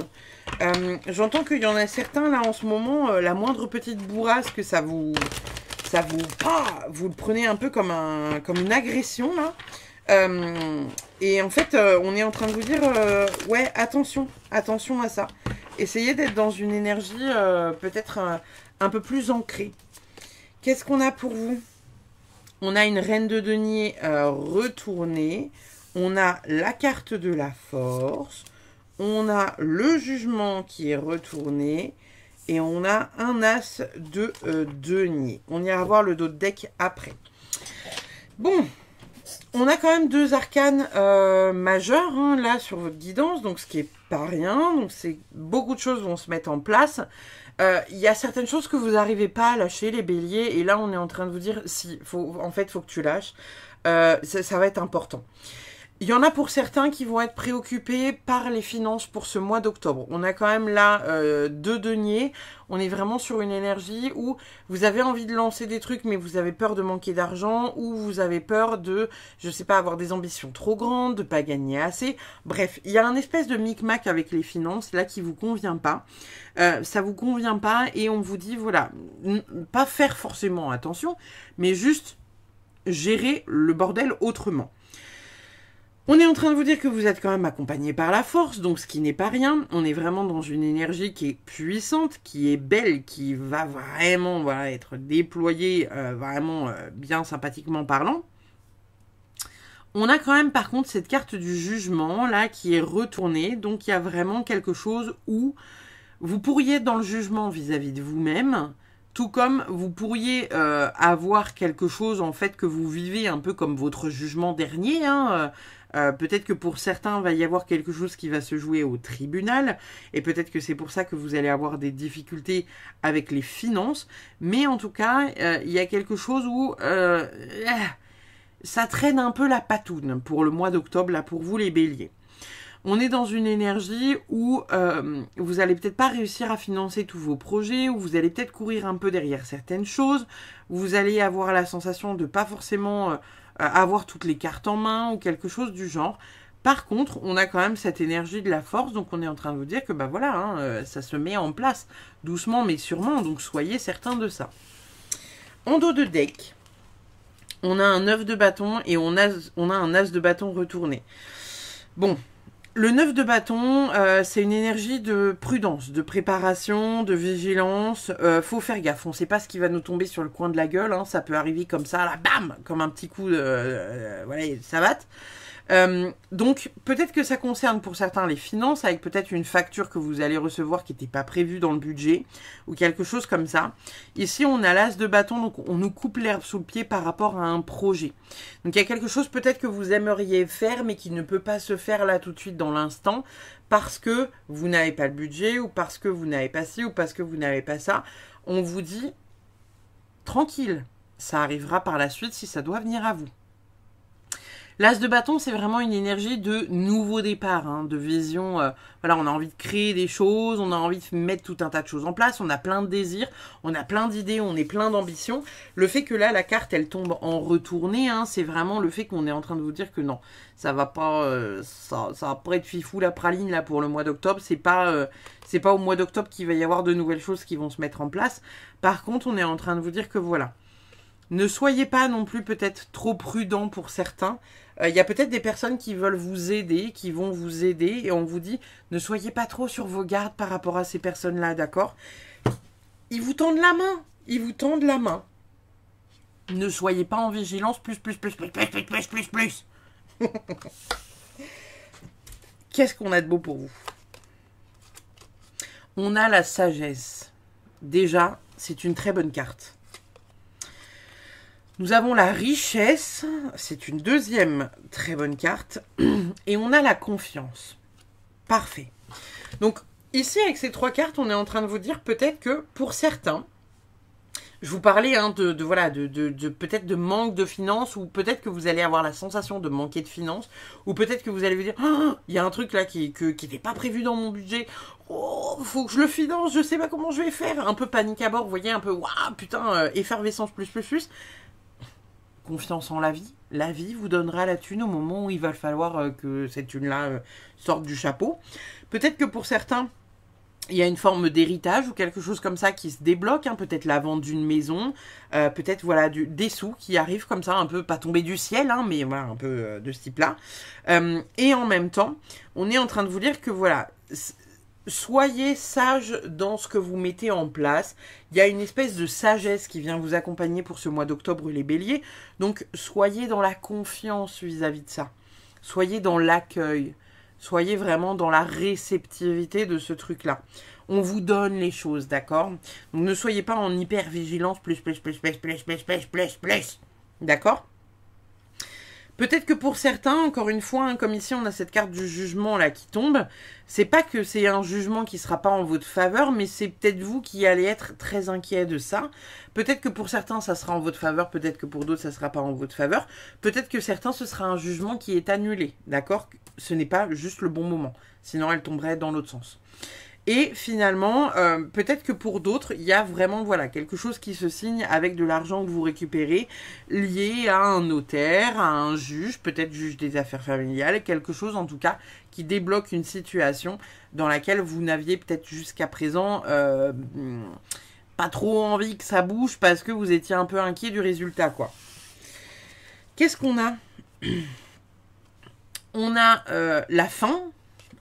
J'entends qu'il y en a certains, là, en ce moment, la moindre petite bourrasque, vous le prenez un peu comme une agression, là. Et en fait, on est en train de vous dire, ouais, attention à ça. Essayez d'être dans une énergie peut-être un peu plus ancrée. Qu'est-ce qu'on a pour vous? On a une reine de denier retournée. On a la carte de la force. On a le jugement qui est retourné. Et on a un as de denier. On ira voir le dos de deck après. Bon, on a quand même deux arcanes majeurs là sur votre guidance. Donc ce qui est pas rien. Donc beaucoup de choses vont se mettre en place. Il y a certaines choses que vous n'arrivez pas à lâcher, les béliers. Et là, on est en train de vous dire, en fait, faut que tu lâches. Ça va être important. Il y en a pour certains qui vont être préoccupés par les finances pour ce mois d'octobre. On a quand même là deux deniers. On est vraiment sur une énergie où vous avez envie de lancer des trucs, mais vous avez peur de manquer d'argent, ou vous avez peur de, je sais pas, avoir des ambitions trop grandes, de pas gagner assez. Bref, il y a un espèce de micmac avec les finances là qui vous convient pas. Ça vous convient pas et on vous dit, voilà, pas faire forcément attention, mais juste gérer le bordel autrement. On est en train de vous dire que vous êtes quand même accompagné par la force, donc ce qui n'est pas rien. On est vraiment dans une énergie qui est puissante, qui est belle, qui va vraiment être déployée vraiment bien sympathiquement parlant. On a quand même par contre cette carte du jugement là qui est retournée, donc il y a vraiment quelque chose où vous pourriez être dans le jugement vis-à-vis de vous-même, tout comme vous pourriez avoir quelque chose en fait que vous vivez un peu comme votre jugement dernier, peut-être que pour certains, il va y avoir quelque chose qui va se jouer au tribunal, et peut-être que c'est pour ça que vous allez avoir des difficultés avec les finances, mais en tout cas, il y a quelque chose où ça traîne un peu la patoune pour le mois d'octobre, là, pour vous les béliers. On est dans une énergie où vous allez peut-être pas réussir à financer tous vos projets, où vous allez peut-être courir un peu derrière certaines choses, où vous allez avoir la sensation de pas forcément avoir toutes les cartes en main ou quelque chose du genre. Par contre, on a quand même cette énergie de la force, donc on est en train de vous dire que voilà, ça se met en place doucement mais sûrement, donc soyez certains de ça. En dos de deck, on a un 9 de bâton et on a un as de bâton retourné. Bon, le 9 de bâton, c'est une énergie de prudence, de préparation, de vigilance. Faut faire gaffe, on ne sait pas ce qui va nous tomber sur le coin de la gueule. Ça peut arriver comme ça, là, bam, comme un petit coup de voilà, savate. Donc, peut-être que ça concerne pour certains les finances, avec peut-être une facture que vous allez recevoir qui n'était pas prévue dans le budget, ou quelque chose comme ça. Ici, on a l'as de bâton, donc on nous coupe l'herbe sous le pied par rapport à un projet. Donc, il y a quelque chose peut-être que vous aimeriez faire, mais qui ne peut pas se faire là tout de suite dans l'instant, parce que vous n'avez pas le budget, ou parce que vous n'avez pas ci, ou parce que vous n'avez pas ça. On vous dit, tranquille, ça arrivera par la suite si ça doit venir à vous. L'as de bâton, c'est vraiment une énergie de nouveau départ, hein, de vision. Voilà, on a envie de créer des choses, on a envie de mettre tout un tas de choses en place, on a plein de désirs, on a plein d'idées, on est plein d'ambitions. Le fait que là, la carte, elle tombe en retournée, hein, c'est vraiment le fait qu'on est en train de vous dire que non, ça va pas, ça va pas être fifou la praline là pour le mois d'octobre. C'est pas au mois d'octobre qu'il va y avoir de nouvelles choses qui vont se mettre en place. Par contre, on est en train de vous dire que voilà. Ne soyez pas non plus peut-être trop prudent pour certains. Il y a peut-être des personnes qui veulent vous aider, qui vont vous aider, et on vous dit, ne soyez pas trop sur vos gardes par rapport à ces personnes-là, d'accord? Ils vous tendent la main, ils vous tendent la main. Ne soyez pas en vigilance, plus. Qu'est-ce qu'on a de beau pour vous? On a la sagesse. Déjà, c'est une très bonne carte. Nous avons la richesse, c'est une deuxième très bonne carte, et on a la confiance. Parfait. Donc ici, avec ces trois cartes, on est en train de vous dire peut-être que pour certains, je vous parlais hein, de peut-être de manque de finances, ou peut-être que vous allez avoir la sensation de manquer de finances, ou peut-être que vous allez vous dire, oh, il y a un truc là qui n'était pas prévu dans mon budget, oh, faut que je le finance, je sais pas comment je vais faire, un peu panique à bord, vous voyez, un peu, waouh, putain, effervescence plus. Confiance en la vie vous donnera la thune au moment où il va falloir que cette thune-là sorte du chapeau. Peut-être que pour certains, il y a une forme d'héritage ou quelque chose comme ça qui se débloque, hein, peut-être la vente d'une maison, peut-être voilà des sous qui arrivent comme ça, un peu pas tomber du ciel, hein, mais voilà un peu de ce type-là. Et en même temps, on est en train de vous dire que voilà, soyez sage dans ce que vous mettez en place. Il y a une espèce de sagesse qui vient vous accompagner pour ce mois d'octobre, les béliers. Donc, soyez dans la confiance vis-à-vis de ça. Soyez dans l'accueil. Soyez vraiment dans la réceptivité de ce truc-là. On vous donne les choses, d'accord? Donc, ne soyez pas en hyper-vigilance, plus. D'accord? Peut-être que pour certains, encore une fois, hein, comme ici on a cette carte du jugement là qui tombe, c'est pas que c'est un jugement qui sera pas en votre faveur, mais c'est peut-être vous qui allez être très inquiet de ça. Peut-être que pour certains ça sera en votre faveur, peut-être que pour d'autres ça sera pas en votre faveur. Peut-être que certains ce sera un jugement qui est annulé, d'accord? Ce n'est pas juste le bon moment, sinon elle tomberait dans l'autre sens. Et finalement, peut-être que pour d'autres, il y a vraiment voilà, quelque chose qui se signe avec de l'argent que vous récupérez, lié à un notaire, à un juge, peut-être juge des affaires familiales, quelque chose en tout cas qui débloque une situation dans laquelle vous n'aviez peut-être jusqu'à présent pas trop envie que ça bouge parce que vous étiez un peu inquiet du résultat, quoi. Qu'est-ce qu'on a? On a la fin.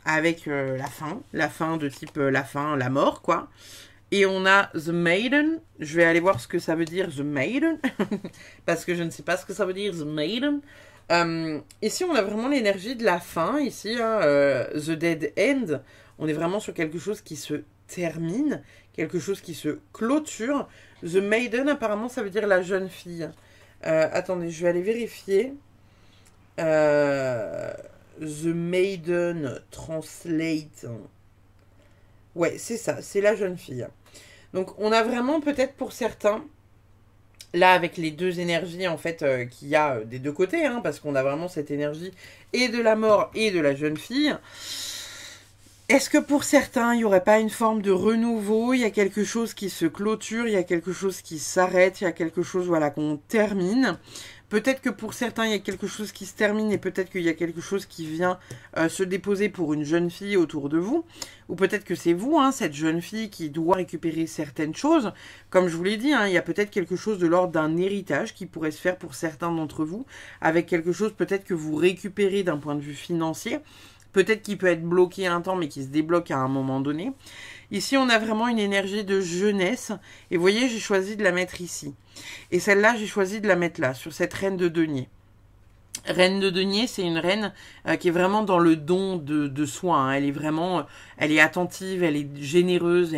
Avec la fin de type la mort, quoi. Et on a The Maiden. Je vais aller voir ce que ça veut dire, The Maiden. Parce que je ne sais pas ce que ça veut dire, The Maiden. Ici, on a vraiment l'énergie de la fin. Ici, hein, The Dead End. On est vraiment sur quelque chose qui se termine. Quelque chose qui se clôture. The Maiden, apparemment, ça veut dire la jeune fille. Attendez, je vais aller vérifier. The Maiden translate. Ouais, c'est ça, c'est la jeune fille. Donc, on a vraiment peut-être pour certains, là, avec les deux énergies, en fait, qu'il y a des deux côtés, hein, parce qu'on a vraiment cette énergie et de la mort et de la jeune fille. Est-ce que pour certains, il n'y aurait pas une forme de renouveau? Il y a quelque chose qui se clôture, il y a quelque chose qui s'arrête, il y a quelque chose, voilà, qu'on termine. Peut-être que pour certains, il y a quelque chose qui se termine et peut-être qu'il y a quelque chose qui vient se déposer pour une jeune fille autour de vous. Ou peut-être que c'est vous, hein, cette jeune fille qui doit récupérer certaines choses. Comme je vous l'ai dit, hein, il y a peut-être quelque chose de l'ordre d'un héritage qui pourrait se faire pour certains d'entre vous. Avec quelque chose peut-être que vous récupérez d'un point de vue financier. Peut-être qu'il peut être bloqué un temps mais qui se débloque à un moment donné. Ici, on a vraiment une énergie de jeunesse. Et vous voyez, j'ai choisi de la mettre ici. Et celle-là, j'ai choisi de la mettre là, sur cette reine de denier. Reine de denier, c'est une reine qui est vraiment dans le don de soi. Hein. Elle est vraiment, elle est attentive, elle est généreuse.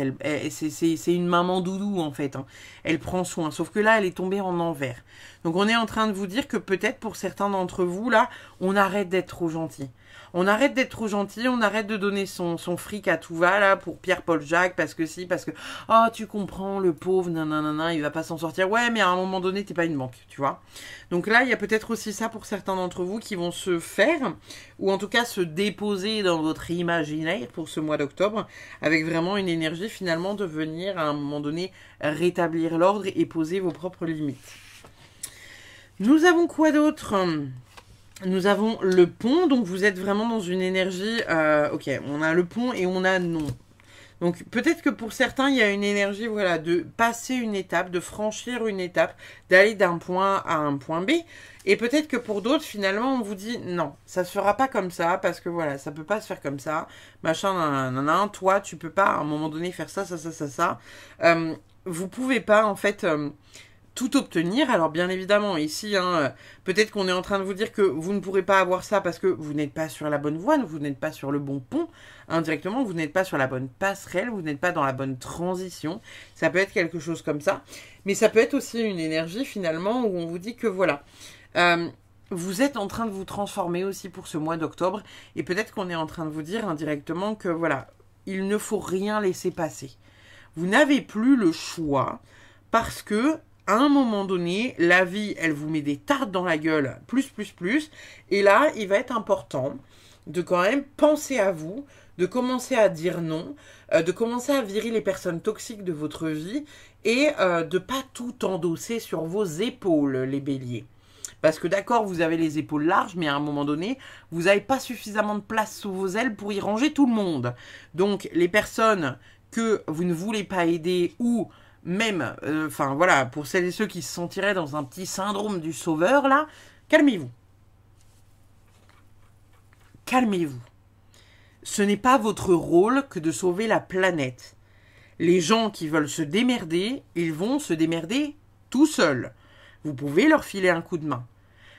C'est une maman doudou en fait. Hein. Elle prend soin. Sauf que là, elle est tombée en envers. Donc on est en train de vous dire que peut-être pour certains d'entre vous là, on arrête d'être trop gentil. On arrête d'être trop gentil, on arrête de donner son fric à tout va, là, pour Pierre-Paul Jacques, parce que si, parce que, oh, tu comprends, le pauvre, nanana, il va pas s'en sortir. Ouais, mais à un moment donné, t'es pas une banque, tu vois. Donc là, il y a peut-être aussi ça pour certains d'entre vous qui vont se faire, ou en tout cas se déposer dans votre imaginaire pour ce mois d'octobre, avec vraiment une énergie, finalement, de venir, à un moment donné, rétablir l'ordre et poser vos propres limites. Nous avons quoi d'autre ? Nous avons le pont, donc vous êtes vraiment dans une énergie... ok, on a le pont et on a non. Donc peut-être que pour certains, il y a une énergie voilà, de passer une étape, de franchir une étape, d'aller d'un point A à un point B. Et peut-être que pour d'autres, finalement, on vous dit non, ça se fera pas comme ça, parce que voilà, ça peut pas se faire comme ça. Machin, nanana, toi, tu peux pas à un moment donné faire ça. Vous pouvez pas, en fait... tout obtenir. Alors bien évidemment ici peut-être qu'on est en train de vous dire que vous ne pourrez pas avoir ça parce que vous n'êtes pas sur la bonne voie, vous n'êtes pas sur le bon pont indirectement, vous n'êtes pas sur la bonne passerelle, vous n'êtes pas dans la bonne transition. Ça peut être quelque chose comme ça, mais ça peut être aussi une énergie finalement où on vous dit que voilà, vous êtes en train de vous transformer aussi pour ce mois d'octobre et peut-être qu'on est en train de vous dire indirectement que voilà, il ne faut rien laisser passer. Vous n'avez plus le choix parce que à un moment donné, la vie, elle vous met des tartes dans la gueule, plus. Et là, il va être important de quand même penser à vous, de commencer à dire non, de commencer à virer les personnes toxiques de votre vie et de pas tout endosser sur vos épaules, les béliers. Parce que d'accord, vous avez les épaules larges, mais à un moment donné, vous n'avez pas suffisamment de place sous vos ailes pour y ranger tout le monde. Donc, les personnes que vous ne voulez pas aider ou... même, voilà, pour celles et ceux qui se sentiraient dans un petit syndrome du sauveur, là, calmez-vous. Calmez-vous. Ce n'est pas votre rôle que de sauver la planète. Les gens qui veulent se démerder, ils vont se démerder tout seuls. Vous pouvez leur filer un coup de main.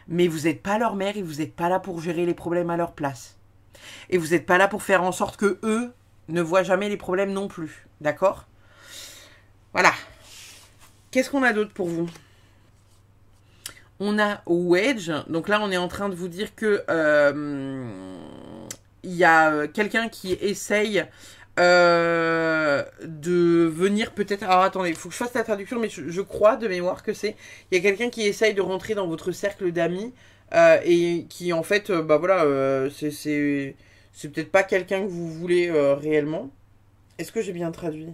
Mais vous n'êtes pas leur mère et vous n'êtes pas là pour gérer les problèmes à leur place. Et vous n'êtes pas là pour faire en sorte que eux ne voient jamais les problèmes non plus. D'accord ? Voilà. Qu'est-ce qu'on a d'autre pour vous ? On a Wedge. Donc là, on est en train de vous dire que il y a quelqu'un qui essaye de venir peut-être... Alors attendez, il faut que je fasse la traduction, mais je crois de mémoire que c'est... Il y a quelqu'un qui essaye de rentrer dans votre cercle d'amis et qui en fait, c'est peut-être pas quelqu'un que vous voulez réellement. Est-ce que j'ai bien traduit ?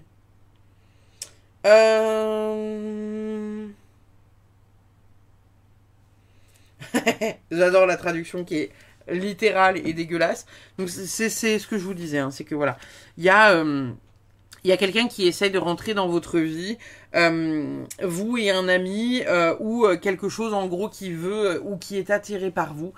J'adore la traduction qui est littérale et dégueulasse. Donc c'est ce que je vous disais, hein, c'est que voilà, il y a quelqu'un qui essaye de rentrer dans votre vie, vous et un ami, ou quelque chose en gros qui veut, ou qui est attiré par vous,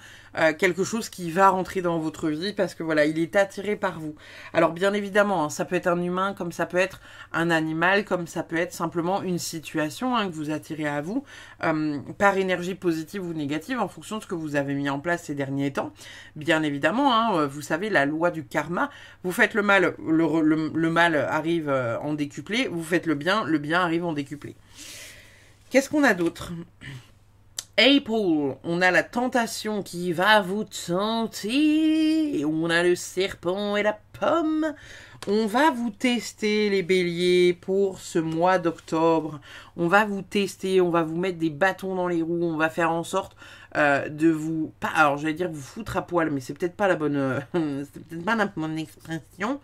quelque chose qui va rentrer dans votre vie parce que voilà, il est attiré par vous. Alors bien évidemment, hein, ça peut être un humain, comme ça peut être un animal, comme ça peut être simplement une situation que vous attirez à vous, par énergie positive ou négative, en fonction de ce que vous avez mis en place ces derniers temps. Bien évidemment, vous savez, la loi du karma, vous faites le mal, le mal arrive en décuplé, vous faites le bien arrive en décuplé. Qu'est-ce qu'on a d'autre ? April, on a la tentation qui va vous tenter, on a le serpent et la pomme. On va vous tester les béliers pour ce mois d'octobre. On va vous tester, on va vous mettre des bâtons dans les roues, on va faire en sorte de vous... alors j'allais dire vous foutre à poil, mais c'est peut-être pas la bonne... c'est peut-être pas la bonne expression.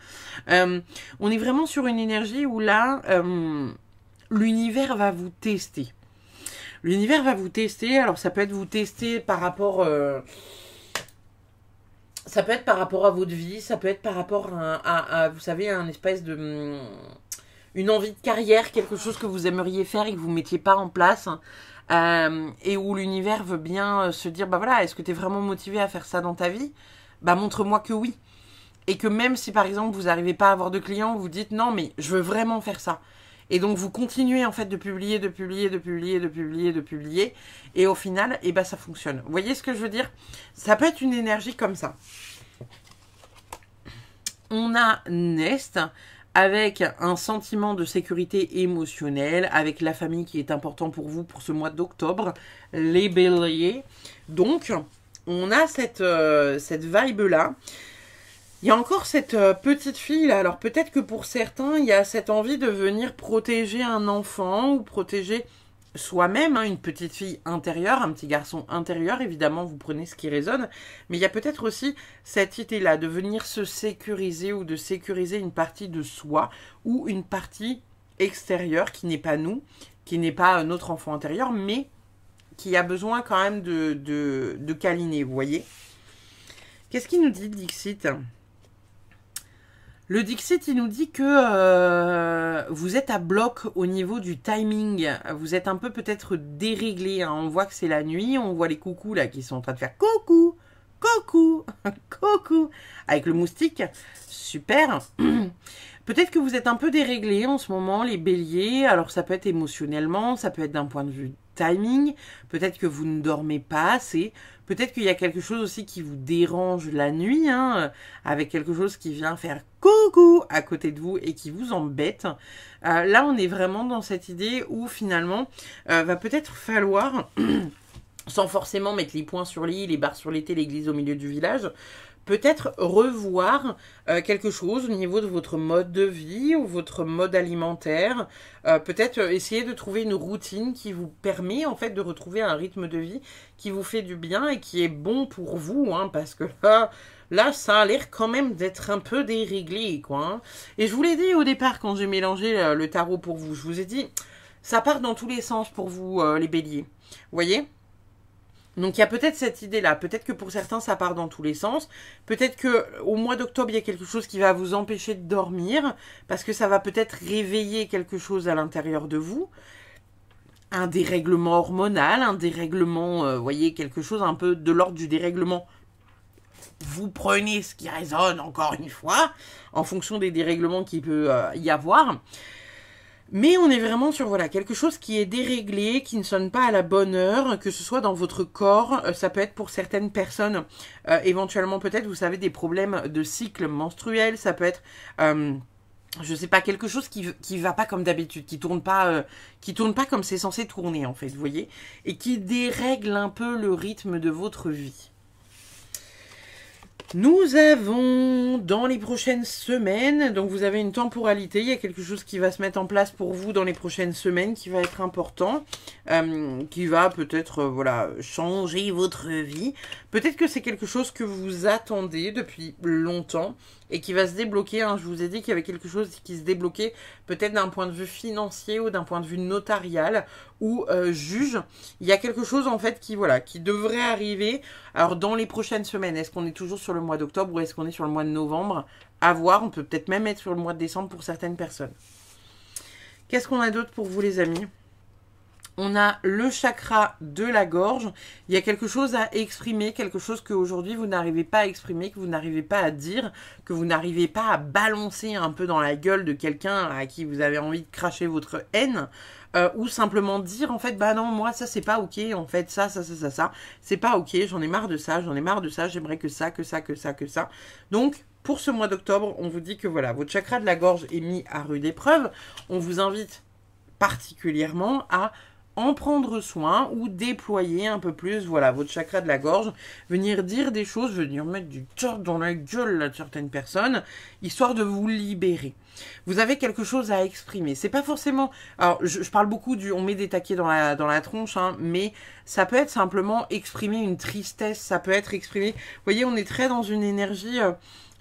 On est vraiment sur une énergie où là, l'univers va vous tester. L'univers va vous tester, alors ça peut être vous tester par rapport... ça peut être par rapport à votre vie, ça peut être par rapport à vous savez, un espèce de... une envie de carrière, quelque chose que vous aimeriez faire et que vous ne mettiez pas en place. Et où l'univers veut bien se dire, bah voilà, est-ce que tu es vraiment motivé à faire ça dans ta vie ? Bah montre-moi que oui. Et que même si par exemple vous n'arrivez pas à avoir de clients, vous dites, non mais je veux vraiment faire ça. Et donc, vous continuez en fait de publier, de publier, de publier, de publier, de publier. Et au final, eh ben, ça fonctionne. Vous voyez ce que je veux dire? Ça peut être une énergie comme ça. On a Nest avec un sentiment de sécurité émotionnelle, avec la famille qui est important pour vous pour ce mois d'octobre, les béliers. Donc, on a cette vibe-là. Il y a encore cette petite fille là. Alors peut-être que pour certains, il y a cette envie de venir protéger un enfant ou protéger soi-même, hein, une petite fille intérieure, un petit garçon intérieur. Évidemment, vous prenez ce qui résonne. Mais il y a peut-être aussi cette idée-là de venir se sécuriser ou de sécuriser une partie de soi ou une partie extérieure qui n'est pas nous, qui n'est pas notre enfant intérieur, mais qui a besoin quand même de câliner, vous voyez. Qu'est-ce qu'il nous dit, Dixit ? Le Dixit, il nous dit que vous êtes à bloc au niveau du timing. Vous êtes un peu peut-être déréglé. Hein. On voit que c'est la nuit. On voit les coucous là qui sont en train de faire coucou, coucou, coucou. Avec le moustique. Super. Peut-être que vous êtes un peu déréglé en ce moment, les béliers. Alors ça peut être émotionnellement, ça peut être d'un point de vue timing. Peut-être que vous ne dormez pas assez. Peut-être qu'il y a quelque chose aussi qui vous dérange la nuit, hein, avec quelque chose qui vient faire coucou à côté de vous et qui vous embête. Là, on est vraiment dans cette idée où finalement, va peut-être falloir, sans forcément mettre les points sur les i, les barres sur les t, l'église au milieu du village, peut-être revoir quelque chose au niveau de votre mode de vie ou votre mode alimentaire. Peut-être essayer de trouver une routine qui vous permet en fait de retrouver un rythme de vie qui vous fait du bien et qui est bon pour vous, hein, parce que là, ça a l'air quand même d'être un peu déréglé, quoi. Hein. Et je vous l'ai dit au départ quand j'ai mélangé le tarot pour vous, je vous ai dit, ça part dans tous les sens pour vous, les béliers. Vous voyez ? Donc il y a peut-être cette idée-là, peut-être que pour certains ça part dans tous les sens, peut-être que au mois d'octobre il y a quelque chose qui va vous empêcher de dormir, parce que ça va peut-être réveiller quelque chose à l'intérieur de vous, un dérèglement hormonal, un dérèglement, voyez, quelque chose un peu de l'ordre du dérèglement. Vous prenez ce qui résonne encore une fois, en fonction des dérèglements qu'il peut y avoir. Mais on est vraiment sur voilà quelque chose qui est déréglé, qui ne sonne pas à la bonne heure, que ce soit dans votre corps. Ça peut être pour certaines personnes, éventuellement peut-être, vous savez, des problèmes de cycle menstruel. Ça peut être, je sais pas, quelque chose qui va pas comme d'habitude, qui tourne pas comme c'est censé tourner en fait, vous voyez, et qui dérègle un peu le rythme de votre vie. Nous avons dans les prochaines semaines, donc vous avez une temporalité, il y a quelque chose qui va se mettre en place pour vous dans les prochaines semaines qui va être important, qui va peut-être voilà changer votre vie. Peut-être que c'est quelque chose que vous attendez depuis longtemps et qui va se débloquer. Hein. Je vous ai dit qu'il y avait quelque chose qui se débloquait peut-être d'un point de vue financier ou d'un point de vue notarial ou juge. Il y a quelque chose en fait qui voilà qui devrait arriver. Alors dans les prochaines semaines, est-ce qu'on est toujours sur le mois d'octobre ou est-ce qu'on est sur le mois de novembre? À voir, on peut peut-être même être sur le mois de décembre pour certaines personnes. Qu'est-ce qu'on a d'autre pour vous les amis? On a le chakra de la gorge. Il y a quelque chose à exprimer, quelque chose qu'aujourd'hui vous n'arrivez pas à exprimer, que vous n'arrivez pas à dire, que vous n'arrivez pas à balancer un peu dans la gueule de quelqu'un à qui vous avez envie de cracher votre haine. Ou simplement dire en fait bah non moi ça c'est pas ok en fait ça c'est pas ok, j'en ai marre de ça, j'aimerais que ça. Donc pour ce mois d'octobre on vous dit que voilà votre chakra de la gorge est mis à rude épreuve. On vous invite particulièrement à en prendre soin ou déployer un peu plus, voilà, votre chakra de la gorge, venir dire des choses, venir mettre du tort dans la gueule à certaines personnes, histoire de vous libérer. Vous avez quelque chose à exprimer. C'est pas forcément... Alors, je parle beaucoup du... On met des taquets dans la tronche, hein, mais ça peut être simplement exprimer une tristesse, ça peut être exprimer... Vous voyez, on est très dans une énergie...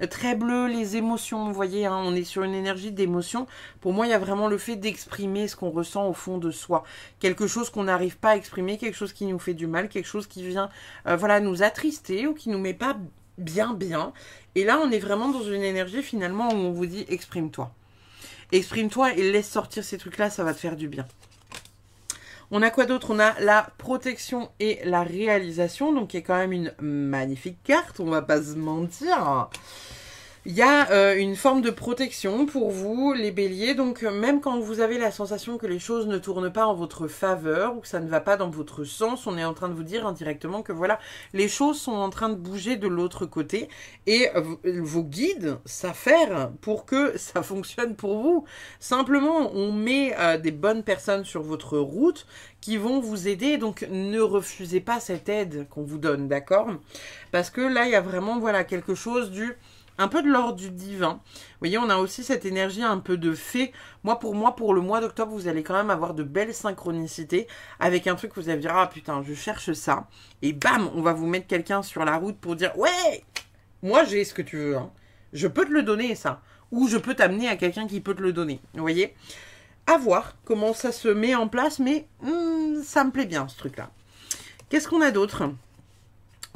très bleu, les émotions, vous voyez, hein, on est sur une énergie d'émotion. Pour moi, il y a vraiment le fait d'exprimer ce qu'on ressent au fond de soi. Quelque chose qu'on n'arrive pas à exprimer, quelque chose qui nous fait du mal, quelque chose qui vient voilà, nous attrister ou qui nous met pas bien. Et là, on est vraiment dans une énergie finalement où on vous dit exprime-toi. Exprime-toi et laisse sortir ces trucs-là, ça va te faire du bien. On a quoi d'autre? On a la protection et la réalisation, donc qui est quand même une magnifique carte, on va pas se mentir. Il y a une forme de protection pour vous, les béliers. Donc, même quand vous avez la sensation que les choses ne tournent pas en votre faveur ou que ça ne va pas dans votre sens, on est en train de vous dire indirectement que voilà, les choses sont en train de bouger de l'autre côté et vos guides s'affairent pour que ça fonctionne pour vous. Simplement, on met des bonnes personnes sur votre route qui vont vous aider. Donc, ne refusez pas cette aide qu'on vous donne, d'accord? Parce que là, il y a vraiment, voilà, quelque chose un peu de l'ordre du divin. Vous voyez, on a aussi cette énergie un peu de fée. Pour le mois d'octobre, vous allez quand même avoir de belles synchronicités avec un truc que vous allez dire, ah putain, je cherche ça. Et bam, on va vous mettre quelqu'un sur la route pour dire, ouais, moi j'ai ce que tu veux. Hein. Je peux te le donner, ça. Ou je peux t'amener à quelqu'un qui peut te le donner. Vous voyez? À voir comment ça se met en place, mais ça me plaît bien, ce truc-là. Qu'est-ce qu'on a d'autre ?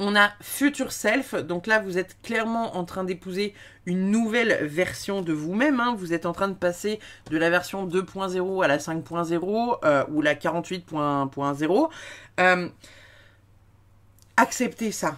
On a Future Self, donc là vous êtes clairement en train d'épouser une nouvelle version de vous-même, hein. Vous êtes en train de passer de la version 2.0 à la 5.0 ou la 48.0. Acceptez ça.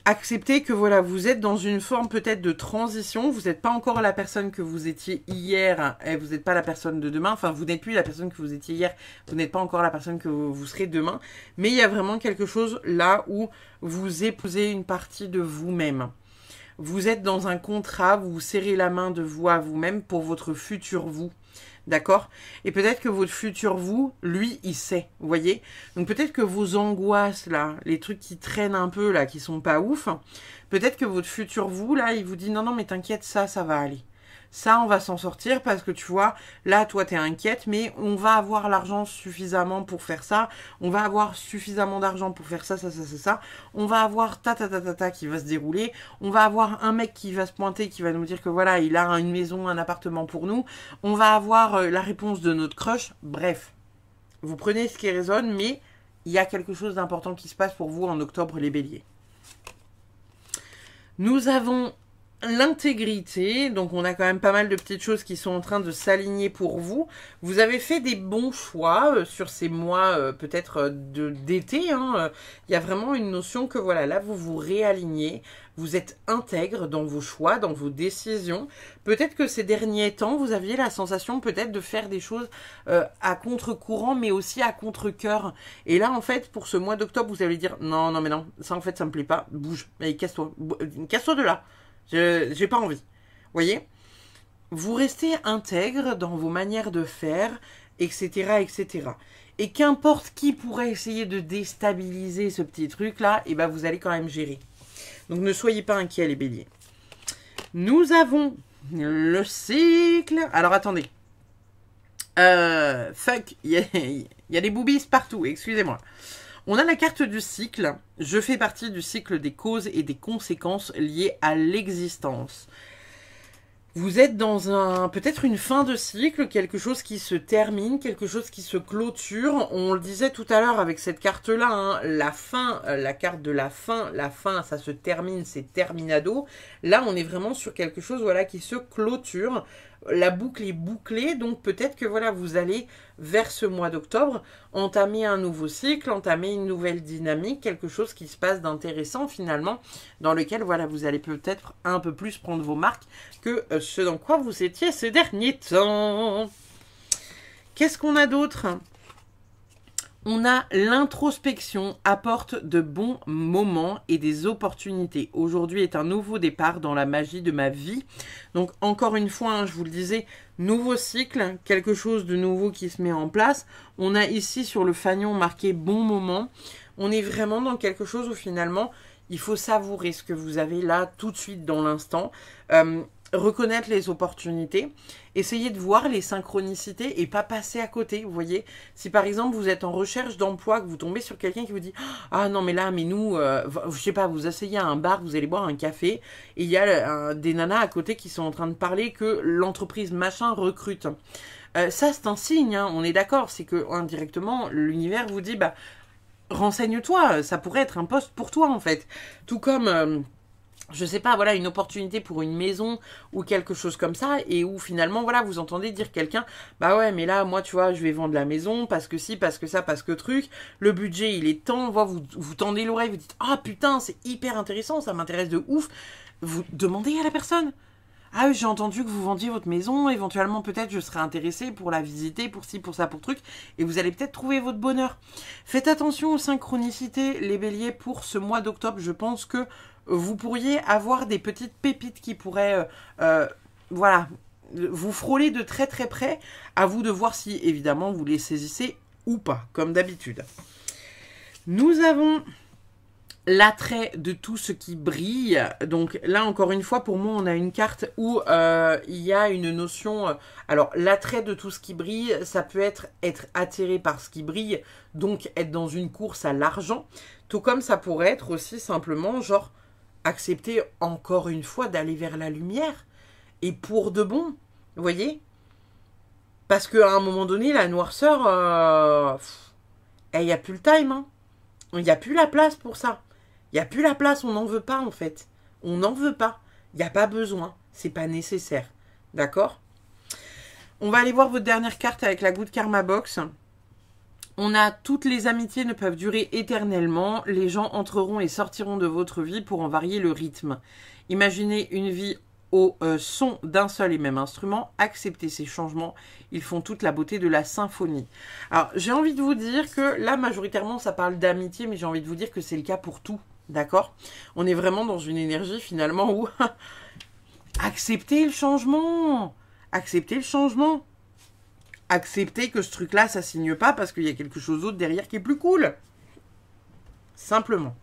Acceptez que voilà, vous êtes dans une forme peut-être de transition, vous n'êtes pas encore la personne que vous étiez hier, et vous n'êtes pas la personne de demain, enfin vous n'êtes plus la personne que vous étiez hier, vous n'êtes pas encore la personne que vous serez demain, mais il y a vraiment quelque chose là où vous épousez une partie de vous-même. Vous êtes dans un contrat, vous vous serrez la main de vous à vous-même pour votre futur vous. D'accord? Et peut-être que votre futur vous, lui, il sait, vous voyez? Donc peut-être que vos angoisses, là, les trucs qui traînent un peu, là, qui sont pas ouf, peut-être que votre futur vous, là, il vous dit, non, non, mais t'inquiète, ça va aller. Ça, on va s'en sortir parce que tu vois, là, toi, t'es inquiète, mais on va avoir l'argent suffisamment pour faire ça. On va avoir suffisamment d'argent pour faire ça. On va avoir ta qui va se dérouler. On va avoir un mec qui va se pointer, qui va nous dire que voilà, il a une maison, un appartement pour nous. On va avoir la réponse de notre crush. Bref, vous prenez ce qui résonne, mais il y a quelque chose d'important qui se passe pour vous en octobre, les béliers. Nous avons l'intégrité, donc on a quand même pas mal de petites choses qui sont en train de s'aligner pour vous. Vous avez fait des bons choix sur ces mois peut-être d'été. Hein. Il y a vraiment une notion que voilà, là vous vous réalignez, vous êtes intègre dans vos choix, dans vos décisions. Peut-être que ces derniers temps, vous aviez la sensation peut-être de faire des choses à contre-courant, mais aussi à contre-cœur. Et là, en fait, pour ce mois d'octobre, vous allez dire non, non, mais non, ça en fait, ça me plaît pas, bouge, allez, casse-toi de là. J'ai pas envie. Vous voyez? Vous restez intègre dans vos manières de faire, etc., etc. Et qu'importe qui pourrait essayer de déstabiliser ce petit truc-là, et ben vous allez quand même gérer. Donc ne soyez pas inquiets, les béliers. Nous avons le cycle. Alors attendez. Fuck, il y a des boobies partout, excusez-moi. On a la carte du cycle. Je fais partie du cycle des causes et des conséquences liées à l'existence. Vous êtes dans peut-être une fin de cycle, quelque chose qui se termine, quelque chose qui se clôture. On le disait tout à l'heure avec cette carte-là, hein, la fin, la carte de la fin, ça se termine, c'est terminado. Là, on est vraiment sur quelque chose voilà, qui se clôture. La boucle est bouclée, donc peut-être que voilà, vous allez vers ce mois d'octobre entamer un nouveau cycle, entamer une nouvelle dynamique, quelque chose qui se passe d'intéressant finalement, dans lequel voilà, vous allez peut-être un peu plus prendre vos marques que ce dans quoi vous étiez ces derniers temps. Qu'est-ce qu'on a d'autre ? On a l'introspection apporte de bons moments et des opportunités. Aujourd'hui est un nouveau départ dans la magie de ma vie. Donc encore une fois, hein, je vous le disais, nouveau cycle, quelque chose de nouveau qui se met en place. On a ici sur le fanion marqué bon moment. On est vraiment dans quelque chose où finalement, il faut savourer ce que vous avez là tout de suite dans l'instant. Reconnaître les opportunités, essayer de voir les synchronicités et pas passer à côté, vous voyez. Si par exemple vous êtes en recherche d'emploi, que vous tombez sur quelqu'un qui vous dit « Ah non mais là, mais nous, je sais pas, vous asseyez à un bar, vous allez boire un café et il y a des nanas à côté qui sont en train de parler que l'entreprise machin recrute. » Ça c'est un signe, hein, on est d'accord, c'est que indirectement l'univers vous dit « Bah, renseigne-toi, ça pourrait être un poste pour toi en fait. » Tout comme... je sais pas, voilà, une opportunité pour une maison ou quelque chose comme ça, et où finalement, voilà, vous entendez dire quelqu'un, bah ouais, mais là, moi, tu vois, je vais vendre la maison, parce que si, parce que ça, parce que truc, le budget, il est temps, vous tendez l'oreille, vous dites, ah putain, c'est hyper intéressant, ça m'intéresse de ouf, vous demandez à la personne, Ah oui, j'ai entendu que vous vendiez votre maison, éventuellement peut-être je serais intéressée pour la visiter, pour ci, pour ça, pour truc, et vous allez peut-être trouver votre bonheur. Faites attention aux synchronicités, les béliers, pour ce mois d'octobre. Je pense que vous pourriez avoir des petites pépites qui pourraient, voilà, vous frôler de très très près. À vous de voir si, évidemment, vous les saisissez ou pas, comme d'habitude. Nous avons l'attrait de tout ce qui brille. Donc là, encore une fois, pour moi, on a une carte où il y a une notion... alors, l'attrait de tout ce qui brille, ça peut être attiré par ce qui brille, donc être dans une course à l'argent. Tout comme ça pourrait être aussi simplement, genre, accepter encore une fois d'aller vers la lumière. Et pour de bon, vous voyez? Parce qu'à un moment donné, la noirceur, il n'y a plus le time, hein. Il n'y a plus la place pour ça. Il n'y a plus la place, on n'en veut pas en fait. On n'en veut pas. Il n'y a pas besoin. C'est pas nécessaire. D'accord? On va aller voir votre dernière carte avec la Good Karma Box. On a toutes les amitiés ne peuvent durer éternellement. Les gens entreront et sortiront de votre vie pour en varier le rythme. Imaginez une vie au son d'un seul et même instrument. Acceptez ces changements. Ils font toute la beauté de la symphonie. Alors, j'ai envie de vous dire que là, majoritairement, ça parle d'amitié, mais j'ai envie de vous dire que c'est le cas pour tout. D'accord? On est vraiment dans une énergie, finalement, où... acceptez le changement. Acceptez le changement. Acceptez que ce truc-là, ça signe pas parce qu'il y a quelque chose d'autre derrière qui est plus cool. Simplement.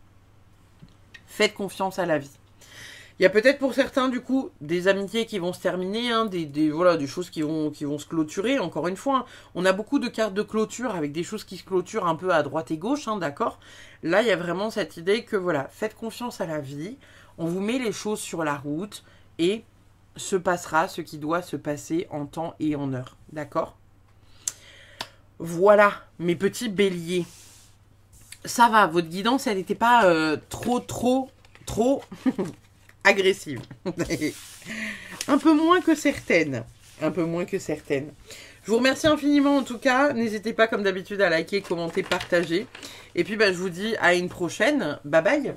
Faites confiance à la vie. Il y a peut-être pour certains, du coup, des amitiés qui vont se terminer, hein, voilà, des choses qui vont se clôturer. Encore une fois, hein, on a beaucoup de cartes de clôture avec des choses qui se clôturent un peu à droite et gauche, hein, d'accord? Là, il y a vraiment cette idée que, voilà, faites confiance à la vie. On vous met les choses sur la route et se passera ce qui doit se passer en temps et en heure, d'accord? Voilà, mes petits béliers. Ça va, votre guidance, elle n'était pas trop agressive. Un peu moins que certaines. Un peu moins que certaines. Je vous remercie infiniment en tout cas. N'hésitez pas comme d'habitude à liker, commenter, partager. Et puis je vous dis à une prochaine. Bye bye.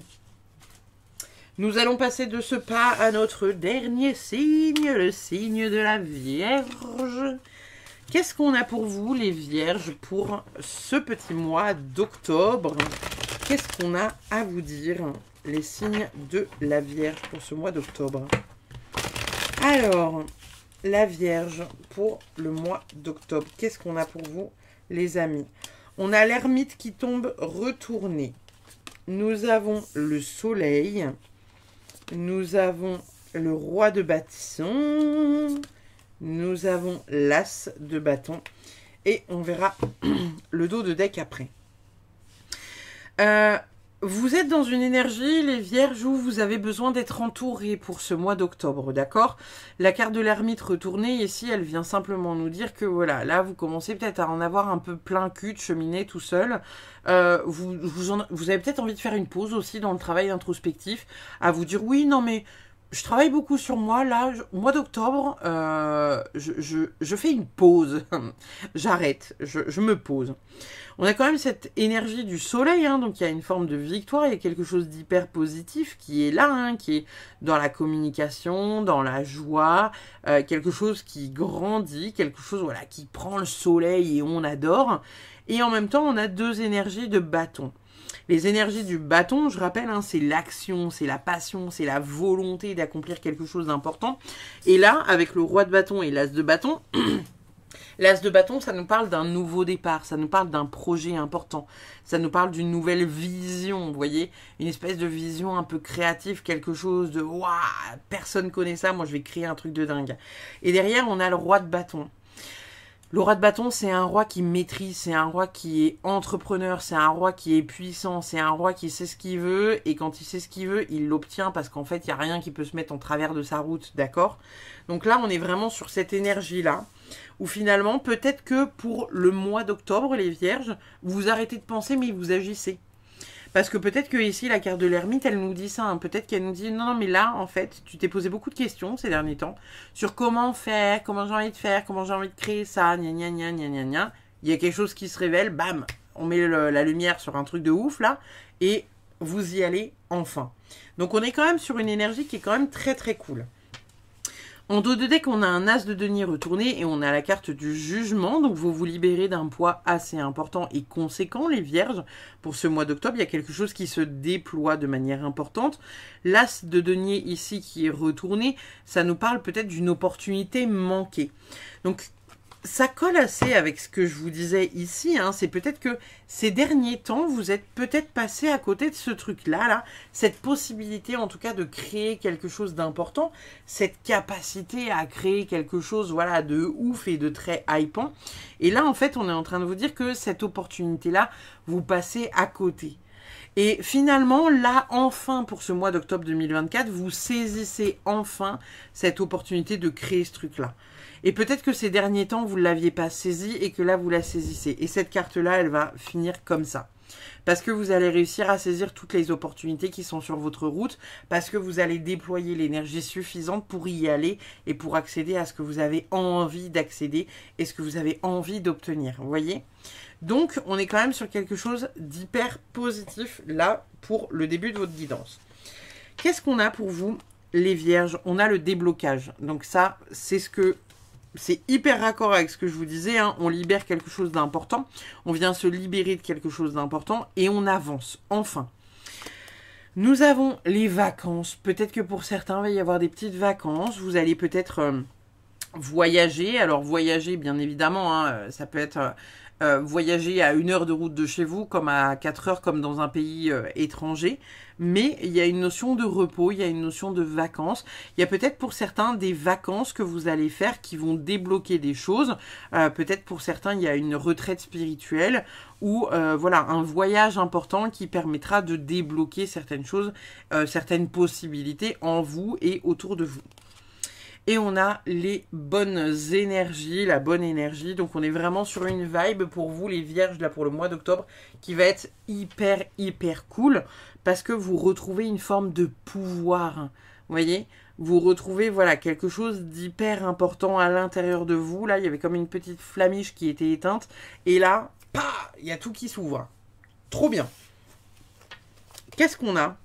Nous allons passer de ce pas à notre dernier signe, le signe de la Vierge. Qu'est-ce qu'on a pour vous, les Vierges, pour ce petit mois d'octobre? Qu'est-ce qu'on a à vous dire, les signes de la Vierge pour ce mois d'octobre? Alors, la Vierge pour le mois d'octobre. Qu'est-ce qu'on a pour vous, les amis? On a l'ermite qui tombe retourné. Nous avons le soleil. Nous avons le roi de bâton. Nous avons l'as de bâton. Et on verra le dos de deck après. Vous êtes dans une énergie, les Vierges, où vous avez besoin d'être entourés pour ce mois d'octobre, d'accord? La carte de l'ermite retournée, ici, elle vient simplement nous dire que, voilà, là, vous commencez peut-être à en avoir un peu plein cul de cheminer tout seul. Vous avez peut-être envie de faire une pause aussi dans le travail introspectif, à vous dire, oui, non, mais... je travaille beaucoup sur moi, là, au mois d'octobre, je fais une pause. J'arrête, je me pose. On a quand même cette énergie du soleil, hein, donc il y a une forme de victoire, il y a quelque chose d'hyper positif qui est là, hein, qui est dans la communication, dans la joie, quelque chose qui grandit, quelque chose voilà, qui prend le soleil et on adore. Et en même temps, on a deux énergies de bâton. Les énergies du bâton, je rappelle, hein, c'est l'action, c'est la passion, c'est la volonté d'accomplir quelque chose d'important. Et là, avec le roi de bâton et l'as de bâton, l'as de bâton, ça nous parle d'un nouveau départ, ça nous parle d'un projet important, ça nous parle d'une nouvelle vision, vous voyez, une espèce de vision un peu créative, quelque chose de « waouh, personne connaît ça, moi je vais créer un truc de dingue ». Et derrière, on a le roi de bâton. Le roi de bâton, c'est un roi qui maîtrise, c'est un roi qui est entrepreneur, c'est un roi qui est puissant, c'est un roi qui sait ce qu'il veut, et quand il sait ce qu'il veut, il l'obtient parce qu'en fait, il n'y a rien qui peut se mettre en travers de sa route, d'accord? Donc là, on est vraiment sur cette énergie-là, où finalement, peut-être que pour le mois d'octobre, les Vierges, vous arrêtez de penser, mais vous agissez. Parce que peut-être que ici, la carte de l'ermite, elle nous dit ça. Hein. Peut-être qu'elle nous dit, non, mais là, en fait, tu t'es posé beaucoup de questions ces derniers temps sur comment faire, comment j'ai envie de faire, comment j'ai envie de créer ça, gna gna gna gna gna gna. Il y a quelque chose qui se révèle, bam, on met la lumière sur un truc de ouf, là, et vous y allez enfin. Donc, on est quand même sur une énergie qui est quand même très, très cool. En dos de deck, on a un as de denier retourné et on a la carte du jugement. Donc, vous vous libérez d'un poids assez important et conséquent, les vierges. Pour ce mois d'octobre, il y a quelque chose qui se déploie de manière importante. L'as de denier ici qui est retourné, ça nous parle peut-être d'une opportunité manquée. Donc, ça colle assez avec ce que je vous disais ici, hein. C'est peut-être que ces derniers temps, vous êtes peut-être passé à côté de ce truc-là, là, cette possibilité en tout cas de créer quelque chose d'important, cette capacité à créer quelque chose voilà, de ouf et de très hypant. Et là, en fait, on est en train de vous dire que cette opportunité-là, vous passez à côté. Et finalement, là, enfin, pour ce mois d'octobre 2024, vous saisissez enfin cette opportunité de créer ce truc-là. Et peut-être que ces derniers temps, vous ne l'aviez pas saisie et que là, vous la saisissez. Et cette carte-là, elle va finir comme ça. Parce que vous allez réussir à saisir toutes les opportunités qui sont sur votre route, parce que vous allez déployer l'énergie suffisante pour y aller et pour accéder à ce que vous avez envie d'accéder et ce que vous avez envie d'obtenir. Vous voyez ? Donc, on est quand même sur quelque chose d'hyper positif là pour le début de votre guidance. Qu'est-ce qu'on a pour vous, les vierges? On a le déblocage. Donc ça, c'est hyper raccord avec ce que je vous disais, hein. On libère quelque chose d'important, on vient se libérer de quelque chose d'important et on avance, enfin. Nous avons les vacances, peut-être que pour certains, il va y avoir des petites vacances, vous allez peut-être voyager, alors voyager bien évidemment, hein, ça peut être voyager à 1 heure de route de chez vous, comme à 4 heures, comme dans un pays étranger. Mais il y a une notion de repos, il y a une notion de vacances. Il y a peut-être pour certains des vacances que vous allez faire qui vont débloquer des choses. Peut-être pour certains, il y a une retraite spirituelle ou voilà, un voyage important qui permettra de débloquer certaines choses, certaines possibilités en vous et autour de vous. Et on a les bonnes énergies, la bonne énergie. Donc on est vraiment sur une vibe pour vous les vierges là pour le mois d'octobre qui va être hyper cool parce que vous retrouvez une forme de pouvoir. Vous voyez, vous retrouvez voilà quelque chose d'hyper important à l'intérieur de vous. Là, il y avait comme une petite flamiche qui était éteinte. Et là, il y a tout qui s'ouvre. Trop bien. Qu'est-ce qu'on a ?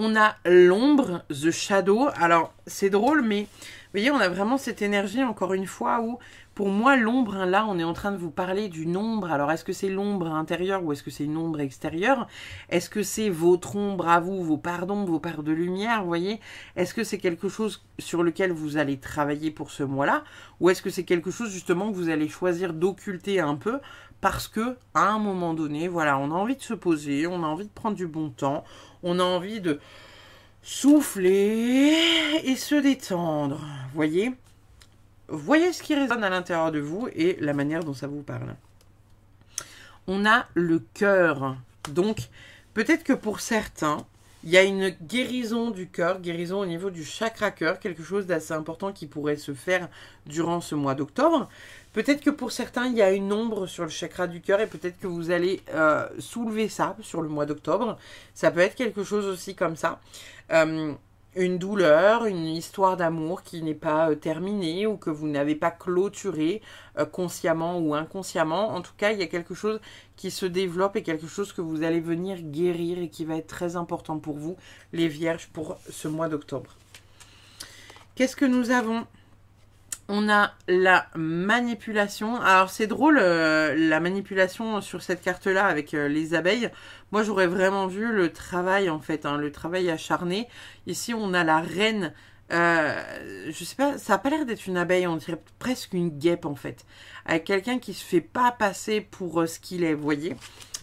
On a l'ombre, the shadow. Alors, c'est drôle, mais vous voyez, on a vraiment cette énergie, encore une fois, où, pour moi, l'ombre, hein, là, on est en train de vous parler d'une ombre. Alors, est-ce que c'est l'ombre intérieure ou est-ce que c'est une ombre extérieure? Est-ce que c'est votre ombre à vous, vos parts d'ombre, vos parts de lumière, vous voyez? Est-ce que c'est quelque chose sur lequel vous allez travailler pour ce mois-là? Ou est-ce que c'est quelque chose, justement, que vous allez choisir d'occulter un peu parce que, à un moment donné, voilà, on a envie de se poser, on a envie de prendre du bon temps, on a envie de souffler et se détendre. Voyez ce qui résonne à l'intérieur de vous et la manière dont ça vous parle. On a le cœur. Donc, peut-être que pour certains, il y a une guérison du cœur, guérison au niveau du chakra cœur, quelque chose d'assez important qui pourrait se faire durant ce mois d'octobre. Peut-être que pour certains, il y a une ombre sur le chakra du cœur et peut-être que vous allez soulever ça sur le mois d'octobre. Ça peut être quelque chose aussi comme ça. Une douleur, une histoire d'amour qui n'est pas terminée ou que vous n'avez pas clôturée consciemment ou inconsciemment. En tout cas, il y a quelque chose qui se développe et quelque chose que vous allez venir guérir et qui va être très important pour vous, les vierges, pour ce mois d'octobre. Qu'est-ce que nous avons ? On a la manipulation. Alors, c'est drôle, la manipulation sur cette carte-là avec les abeilles. Moi, j'aurais vraiment vu le travail, en fait, hein, le travail acharné. Ici, on a la reine. Je sais pas, ça n'a pas l'air d'être une abeille, on dirait presque une guêpe, en fait. Avec quelqu'un qui se fait pas passer pour ce qu'il est, vous voyez.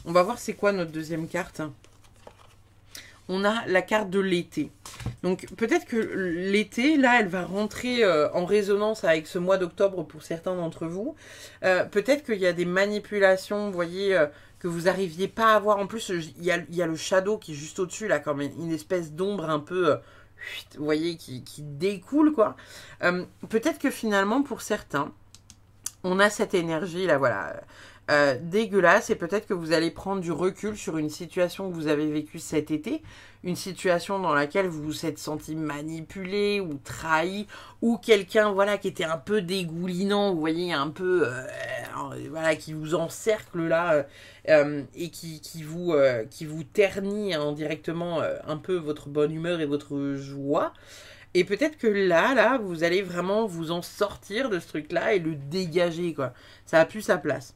On va voir c'est quoi notre deuxième carte. On a la carte de l'été. Donc peut-être que l'été, là, elle va rentrer en résonance avec ce mois d'octobre pour certains d'entre vous. Peut-être qu'il y a des manipulations, vous voyez, que vous n'arriviez pas à voir. En plus, il y a le shadow qui est juste au-dessus, là, comme une espèce d'ombre un peu, vous voyez, qui découle, quoi. Peut-être que finalement, pour certains, on a cette énergie, là, voilà, dégueulasse, et peut-être que vous allez prendre du recul sur une situation que vous avez vécue cet été, une situation dans laquelle vous vous êtes senti manipulé ou trahi, ou quelqu'un voilà qui était un peu dégoulinant, vous voyez, un peu voilà, qui vous encercle là et qui vous ternit indirectement un peu votre bonne humeur et votre joie. Et peut-être que là, vous allez vraiment vous en sortir de ce truc-là et le dégager, quoi. Ça a plus sa place.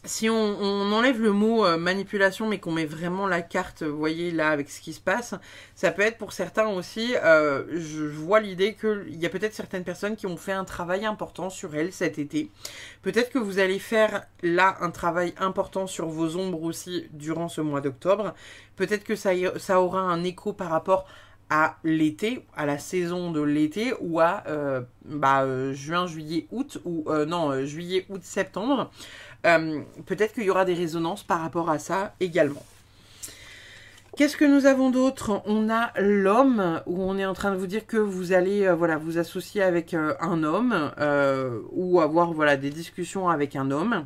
Si on enlève le mot manipulation, mais qu'on met vraiment la carte, vous voyez là avec ce qui se passe, ça peut être pour certains aussi, je vois l'idée qu'il y a peut-être certaines personnes qui ont fait un travail important sur elles cet été. Peut-être que vous allez faire là un travail important sur vos ombres aussi durant ce mois d'octobre. Peut-être que ça aura un écho par rapport à l'été, à la saison de l'été, ou à juin, juillet, août, ou juillet, août, septembre. Peut-être qu'il y aura des résonances par rapport à ça également. Qu'est-ce que nous avons d'autre? On a l'homme, où on est en train de vous dire que vous allez vous associer avec un homme, ou avoir des discussions avec un homme.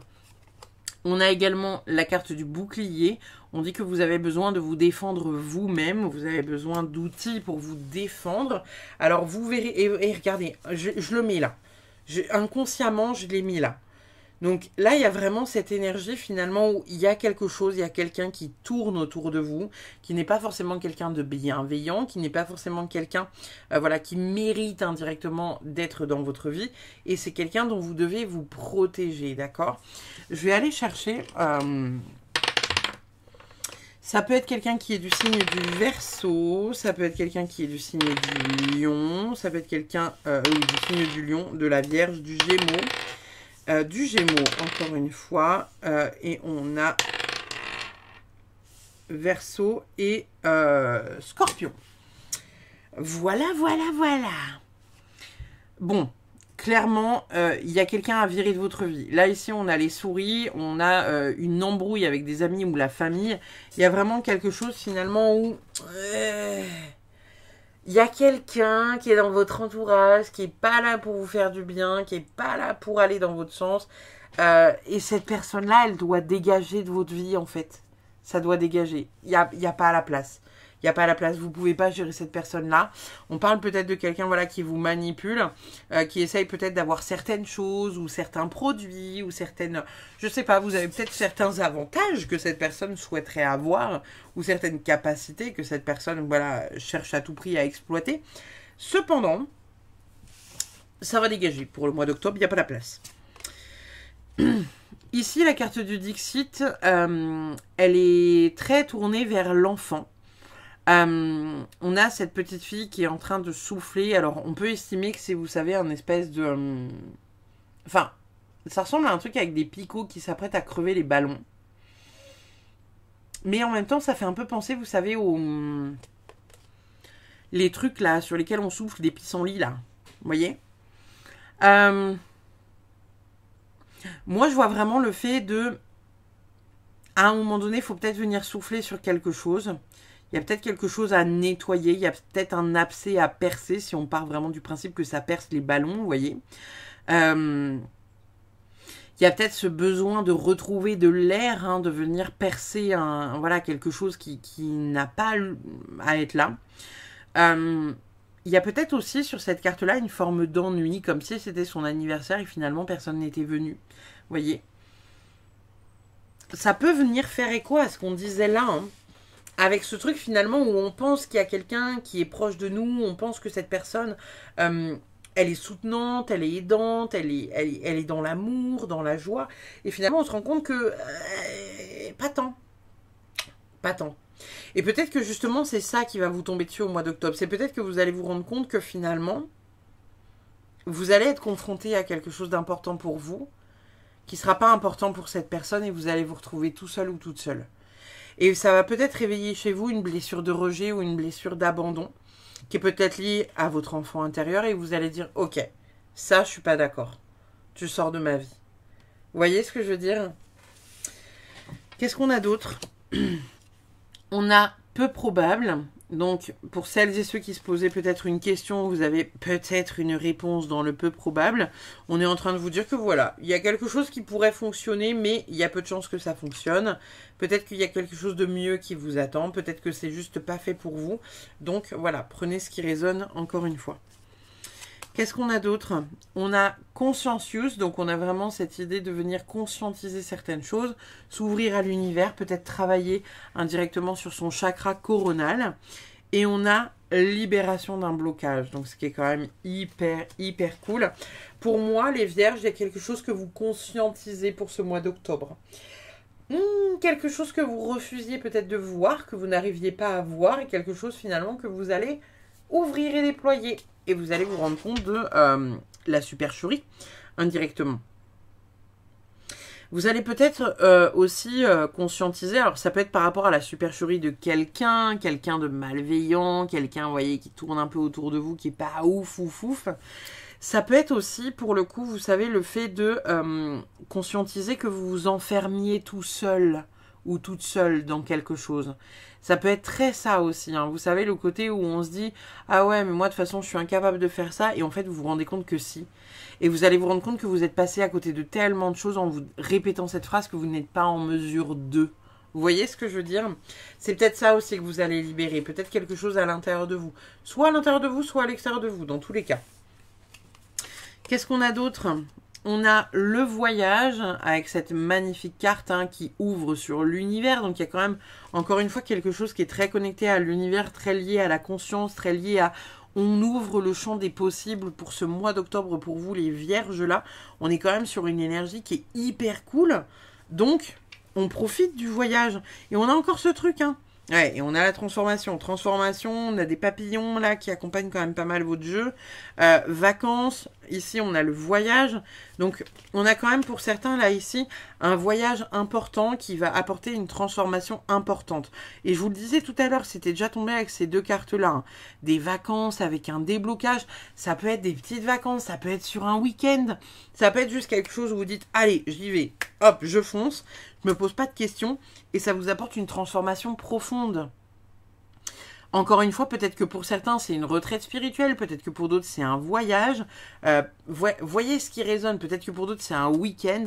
On a également la carte du bouclier. On dit que vous avez besoin de vous défendre vous-même. Vous avez besoin d'outils pour vous défendre. Alors vous verrez, et regardez, je le mets là. Inconsciemment, je l'ai mis là. Donc là, il y a vraiment cette énergie finalement où il y a quelque chose, il y a quelqu'un qui tourne autour de vous, qui n'est pas forcément quelqu'un de bienveillant, qui n'est pas forcément quelqu'un qui mérite indirectement d'être dans votre vie. Et c'est quelqu'un dont vous devez vous protéger, d'accord? Je vais aller chercher... ça peut être quelqu'un qui est du signe du Verseau, ça peut être quelqu'un qui est du signe du Lion, ça peut être quelqu'un du signe du Lion, de la Vierge, du Gémeaux. Du Gémeaux, encore une fois, et on a Verseau et Scorpion. Voilà. Bon, clairement, il y a quelqu'un à virer de votre vie. Là, ici, on a les souris, on a une embrouille avec des amis ou la famille. Il y a vraiment quelque chose, finalement, où... il y a quelqu'un qui est dans votre entourage, qui n'est pas là pour vous faire du bien, qui n'est pas là pour aller dans votre sens. Et cette personne-là, elle doit dégager de votre vie, en fait. Ça doit dégager. Il n'y a pas à la place. Il n'y a pas à la place. Vous ne pouvez pas gérer cette personne-là. On parle peut-être de quelqu'un qui vous manipule, qui essaye peut-être d'avoir certaines choses ou certains produits ou certaines... Je ne sais pas, vous avez peut-être certains avantages que cette personne souhaiterait avoir ou certaines capacités que cette personne cherche à tout prix à exploiter. Cependant, ça va dégager. Pour le mois d'octobre, il n'y a pas la place. Ici, la carte du Dixit, elle est très tournée vers l'enfant. On a cette petite fille qui est en train de souffler. Alors, on peut estimer que c'est, vous savez, un espèce de... Enfin, ça ressemble à un truc avec des picots qui s'apprêtent à crever les ballons. Mais en même temps, ça fait un peu penser, vous savez, aux... les trucs, là, sur lesquels on souffle, des pissenlits, là. Vous voyez? Moi, je vois vraiment le fait de... À un moment donné, il faut peut-être venir souffler sur quelque chose. Il y a peut-être quelque chose à nettoyer, il y a peut-être un abcès à percer, si on part vraiment du principe que ça perce les ballons, vous voyez. Il y a peut-être ce besoin de retrouver de l'air, de venir percer quelque chose qui n'a pas à être là. Il y a peut-être aussi sur cette carte-là une forme d'ennui, comme si c'était son anniversaire et finalement personne n'était venu. Vous voyez. Ça peut venir faire écho à ce qu'on disait là, avec ce truc finalement où on pense qu'il y a quelqu'un qui est proche de nous, on pense que cette personne, elle est soutenante, elle est aidante, elle est dans l'amour, dans la joie. Et finalement, on se rend compte que pas tant. Pas tant. Et peut-être que justement, c'est ça qui va vous tomber dessus au mois d'octobre. C'est peut-être que vous allez vous rendre compte que finalement, vous allez être confronté à quelque chose d'important pour vous, qui ne sera pas important pour cette personne, et vous allez vous retrouver tout seul ou toute seule. Et ça va peut-être réveiller chez vous une blessure de rejet ou une blessure d'abandon qui est peut-être liée à votre enfant intérieur et vous allez dire « Ok, ça, je suis pas d'accord. Tu sors de ma vie. » Vous voyez ce que je veux dire? Qu'est-ce qu'on a d'autre? On a peu probable. Donc, pour celles et ceux qui se posaient peut-être une question, vous avez peut-être une réponse dans le peu probable. On est en train de vous dire que voilà, il y a quelque chose qui pourrait fonctionner, mais il y a peu de chances que ça fonctionne. Peut-être qu'il y a quelque chose de mieux qui vous attend. Peut-être que c'est juste pas fait pour vous. Donc, voilà, prenez ce qui résonne encore une fois. Qu'est-ce qu'on a d'autre? On a conscientious, donc on a vraiment cette idée de venir conscientiser certaines choses, s'ouvrir à l'univers, peut-être travailler indirectement sur son chakra coronal. Et on a libération d'un blocage. Donc, ce qui est quand même hyper, hyper cool. Pour moi, les vierges, il y a quelque chose que vous conscientisez pour ce mois d'octobre. Quelque chose que vous refusiez peut-être de voir, que vous n'arriviez pas à voir, et quelque chose finalement que vous allez ouvrir et déployer. Et vous allez vous rendre compte de la supercherie indirectement. Vous allez peut-être aussi conscientiser, alors ça peut être par rapport à la supercherie de quelqu'un de malveillant, quelqu'un, vous voyez, qui tourne un peu autour de vous, qui est pas ouf. Ça peut être aussi, pour le coup, vous savez, le fait de conscientiser que vous vous enfermiez tout seul ou toute seule dans quelque chose. Ça peut être très ça aussi, hein. Vous savez, le côté où on se dit « Ah ouais, mais moi, de toute façon, je suis incapable de faire ça. » Et en fait, vous vous rendez compte que si. Et vous allez vous rendre compte que vous êtes passé à côté de tellement de choses en vous répétant cette phrase que vous n'êtes pas en mesure de. Vous voyez ce que je veux dire? C'est peut-être ça aussi que vous allez libérer. Peut-être quelque chose à l'intérieur de vous. Soit à l'intérieur de vous, soit à l'extérieur de vous, dans tous les cas. Qu'est-ce qu'on a d'autre? On a le voyage avec cette magnifique carte qui ouvre sur l'univers. Donc il y a quand même, encore une fois, quelque chose qui est très connecté à l'univers, très lié à la conscience, très lié à... On ouvre le champ des possibles pour ce mois d'octobre pour vous, les vierges, là. On est quand même sur une énergie qui est hyper cool. Donc, on profite du voyage. Et on a encore ce truc, Ouais, et on a la transformation. Transformation, on a des papillons là qui accompagnent quand même pas mal votre jeu. Vacances, ici on a le voyage. Donc on a quand même pour certains là ici un voyage important qui va apporter une transformation importante. Et je vous le disais tout à l'heure, c'était déjà tombé avec ces deux cartes là. Des vacances avec un déblocage. Ça peut être des petites vacances, ça peut être sur un week-end. Ça peut être juste quelque chose où vous dites, allez, j'y vais. Hop, je fonce. Je me pose pas de questions. Et ça vous apporte une transformation profonde. Encore une fois, peut-être que pour certains, c'est une retraite spirituelle. Peut-être que pour d'autres, c'est un voyage. Voyez ce qui résonne. Peut-être que pour d'autres, c'est un week-end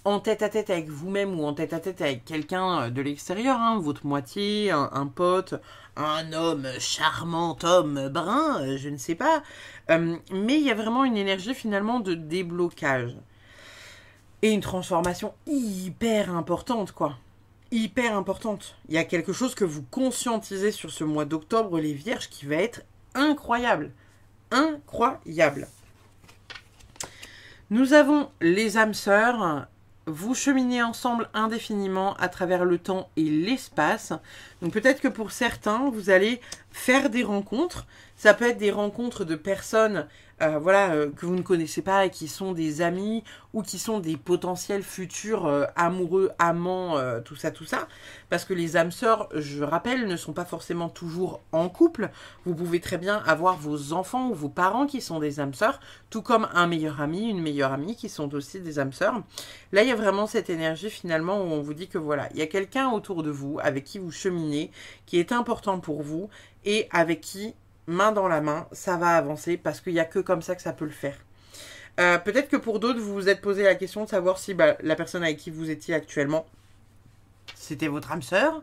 en tête-à-tête avec vous-même ou en tête-à-tête avec quelqu'un de l'extérieur. Votre moitié, un pote, un homme, charmant homme brun, je ne sais pas. Mais il y a vraiment une énergie finalement de déblocage. Et une transformation hyper importante, quoi. Hyper importante. Il y a quelque chose que vous conscientisez sur ce mois d'octobre, les vierges, qui va être incroyable. Incroyable. Nous avons les âmes sœurs. Vous cheminez ensemble indéfiniment à travers le temps et l'espace. Donc peut-être que pour certains, vous allez faire des rencontres. Ça peut être des rencontres de personnes que vous ne connaissez pas et qui sont des amis ou qui sont des potentiels futurs amoureux, amants, tout ça. Parce que les âmes sœurs, je rappelle, ne sont pas forcément toujours en couple. Vous pouvez très bien avoir vos enfants ou vos parents qui sont des âmes sœurs, tout comme un meilleur ami, une meilleure amie qui sont aussi des âmes sœurs. Là, il y a vraiment cette énergie finalement où on vous dit que voilà, il y a quelqu'un autour de vous avec qui vous cheminez, qui est important pour vous et avec qui, main dans la main, ça va avancer parce qu'il n'y a que comme ça que ça peut le faire. Peut-être que pour d'autres, vous vous êtes posé la question de savoir si la personne avec qui vous étiez actuellement, c'était votre âme sœur.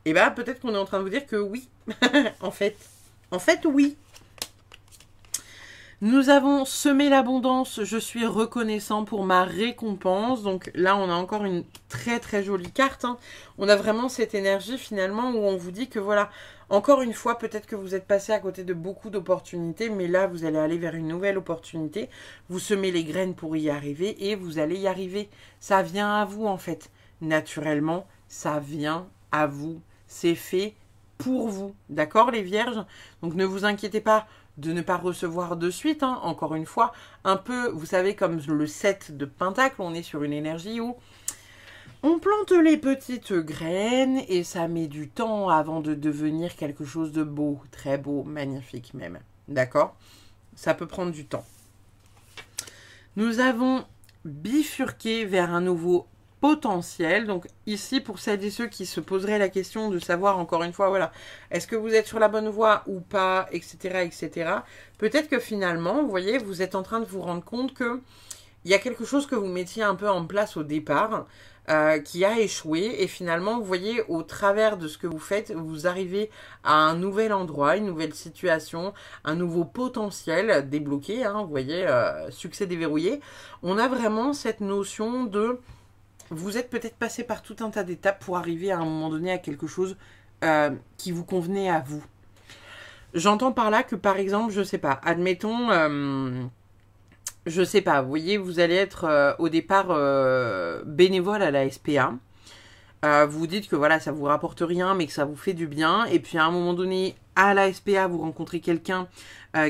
Et peut-être qu'on est en train de vous dire que oui, en fait, oui. Nous avons semé l'abondance, je suis reconnaissant pour ma récompense. Donc là, on a encore une très très jolie carte. On a vraiment cette énergie finalement où on vous dit que voilà, encore une fois, peut-être que vous êtes passé à côté de beaucoup d'opportunités, mais là, vous allez aller vers une nouvelle opportunité. Vous semez les graines pour y arriver et vous allez y arriver. Ça vient à vous en fait. Naturellement, ça vient à vous. C'est fait pour vous. D'accord les vierges? Donc ne vous inquiétez pas de ne pas recevoir de suite, encore une fois, un peu, vous savez, comme le 7 de Pentacle, on est sur une énergie où on plante les petites graines et ça met du temps avant de devenir quelque chose de beau, très beau, magnifique même, d'accord? Ça peut prendre du temps. Nous avons bifurqué vers un nouveau potentiel. Donc ici, pour celles et ceux qui se poseraient la question de savoir, encore une fois, voilà, est-ce que vous êtes sur la bonne voie ou pas, etc., etc. Peut-être que finalement, vous voyez, vous êtes en train de vous rendre compte que il y a quelque chose que vous mettiez un peu en place au départ, qui a échoué, et finalement, vous voyez, au travers de ce que vous faites, vous arrivez à un nouvel endroit, une nouvelle situation, un nouveau potentiel débloqué, vous voyez, succès déverrouillé. On a vraiment cette notion de... Vous êtes peut-être passé par tout un tas d'étapes pour arriver à un moment donné à quelque chose qui vous convenait à vous. J'entends par là que, par exemple, je sais pas, admettons, je sais pas, vous voyez, vous allez être au départ bénévole à la SPA. Vous vous dites que voilà, ça vous rapporte rien, mais que ça vous fait du bien. Et puis à un moment donné, à la SPA, vous rencontrez quelqu'un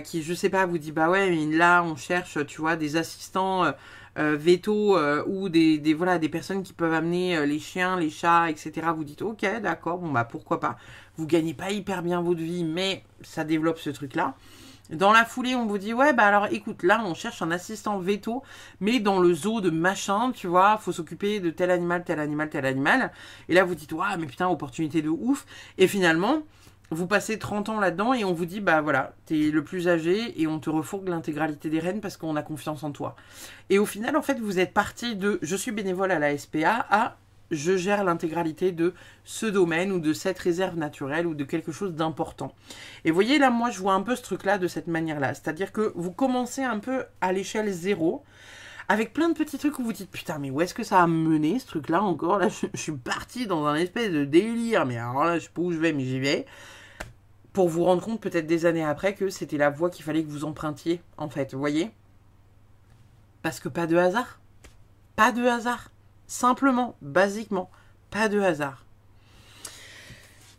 qui, je sais pas, vous dit bah ouais, mais là on cherche, tu vois, des assistants veto ou voilà, des personnes qui peuvent amener les chiens, les chats, etc. Vous dites ok, d'accord, bon bah pourquoi pas. Vous gagnez pas hyper bien votre vie, mais ça développe ce truc-là. Dans la foulée, on vous dit, ouais, bah alors écoute, là, on cherche un assistant veto, mais dans le zoo de machin, tu vois, faut s'occuper de tel animal, tel animal, tel animal. Et là, vous dites, ouais, mais putain, opportunité de ouf. Et finalement, vous passez 30 ans là-dedans et on vous dit, bah voilà, t'es le plus âgé et on te refourgue l'intégralité des rênes parce qu'on a confiance en toi. Et au final, en fait, vous êtes parti de, je suis bénévole à la SPA à je gère l'intégralité de ce domaine ou de cette réserve naturelle ou de quelque chose d'important. Et vous voyez, là, moi, je vois un peu ce truc-là de cette manière-là. C'est-à-dire que vous commencez un peu à l'échelle 0, avec plein de petits trucs où vous dites, putain, mais où est-ce que ça a mené, ce truc-là, encore? Là, je suis parti dans un espèce de délire, mais alors là, je sais pas où je vais, mais j'y vais. Pour vous rendre compte, peut-être des années après, que c'était la voie qu'il fallait que vous empruntiez, en fait, vous voyez? Parce que pas de hasard. Pas de hasard. Simplement, basiquement, pas de hasard.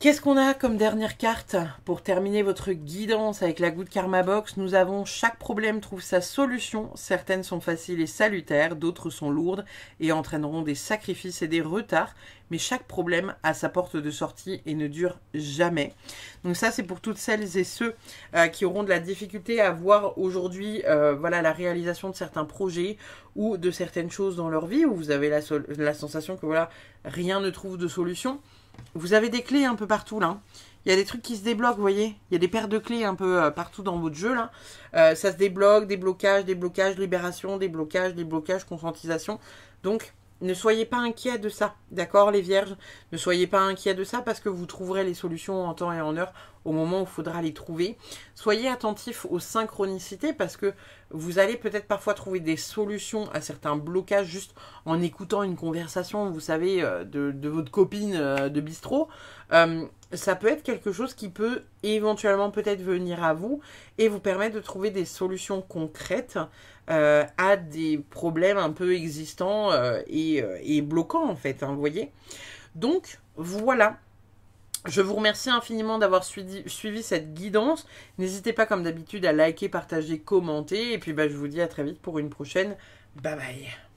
Qu'est-ce qu'on a comme dernière carte pour terminer votre guidance avec la Good Karma Box? Nous avons chaque problème trouve sa solution. Certaines sont faciles et salutaires, d'autres sont lourdes et entraîneront des sacrifices et des retards. Mais chaque problème a sa porte de sortie et ne dure jamais. Donc ça, c'est pour toutes celles et ceux qui auront de la difficulté à voir aujourd'hui voilà, la réalisation de certains projets ou de certaines choses dans leur vie où vous avez la sensation que voilà, rien ne trouve de solution. Vous avez des clés un peu partout là. Il y a des trucs qui se débloquent, vous voyez. Il y a des paires de clés un peu partout dans votre jeu là. Ça se débloque, déblocages, libération, déblocages, conscientisation. Donc, ne soyez pas inquiets de ça, d'accord les vierges? Ne soyez pas inquiets de ça parce que vous trouverez les solutions en temps et en heure au moment où il faudra les trouver. Soyez attentifs aux synchronicités parce que vous allez peut-être parfois trouver des solutions à certains blocages juste en écoutant une conversation, vous savez, de votre copine de bistrot. Ça peut être quelque chose qui peut éventuellement peut-être venir à vous et vous permettre de trouver des solutions concrètes à des problèmes un peu existants et bloquants en fait, hein, vous voyez. Donc voilà, je vous remercie infiniment d'avoir suivi cette guidance. N'hésitez pas comme d'habitude à liker, partager, commenter et puis bah, je vous dis à très vite pour une prochaine. Bye bye.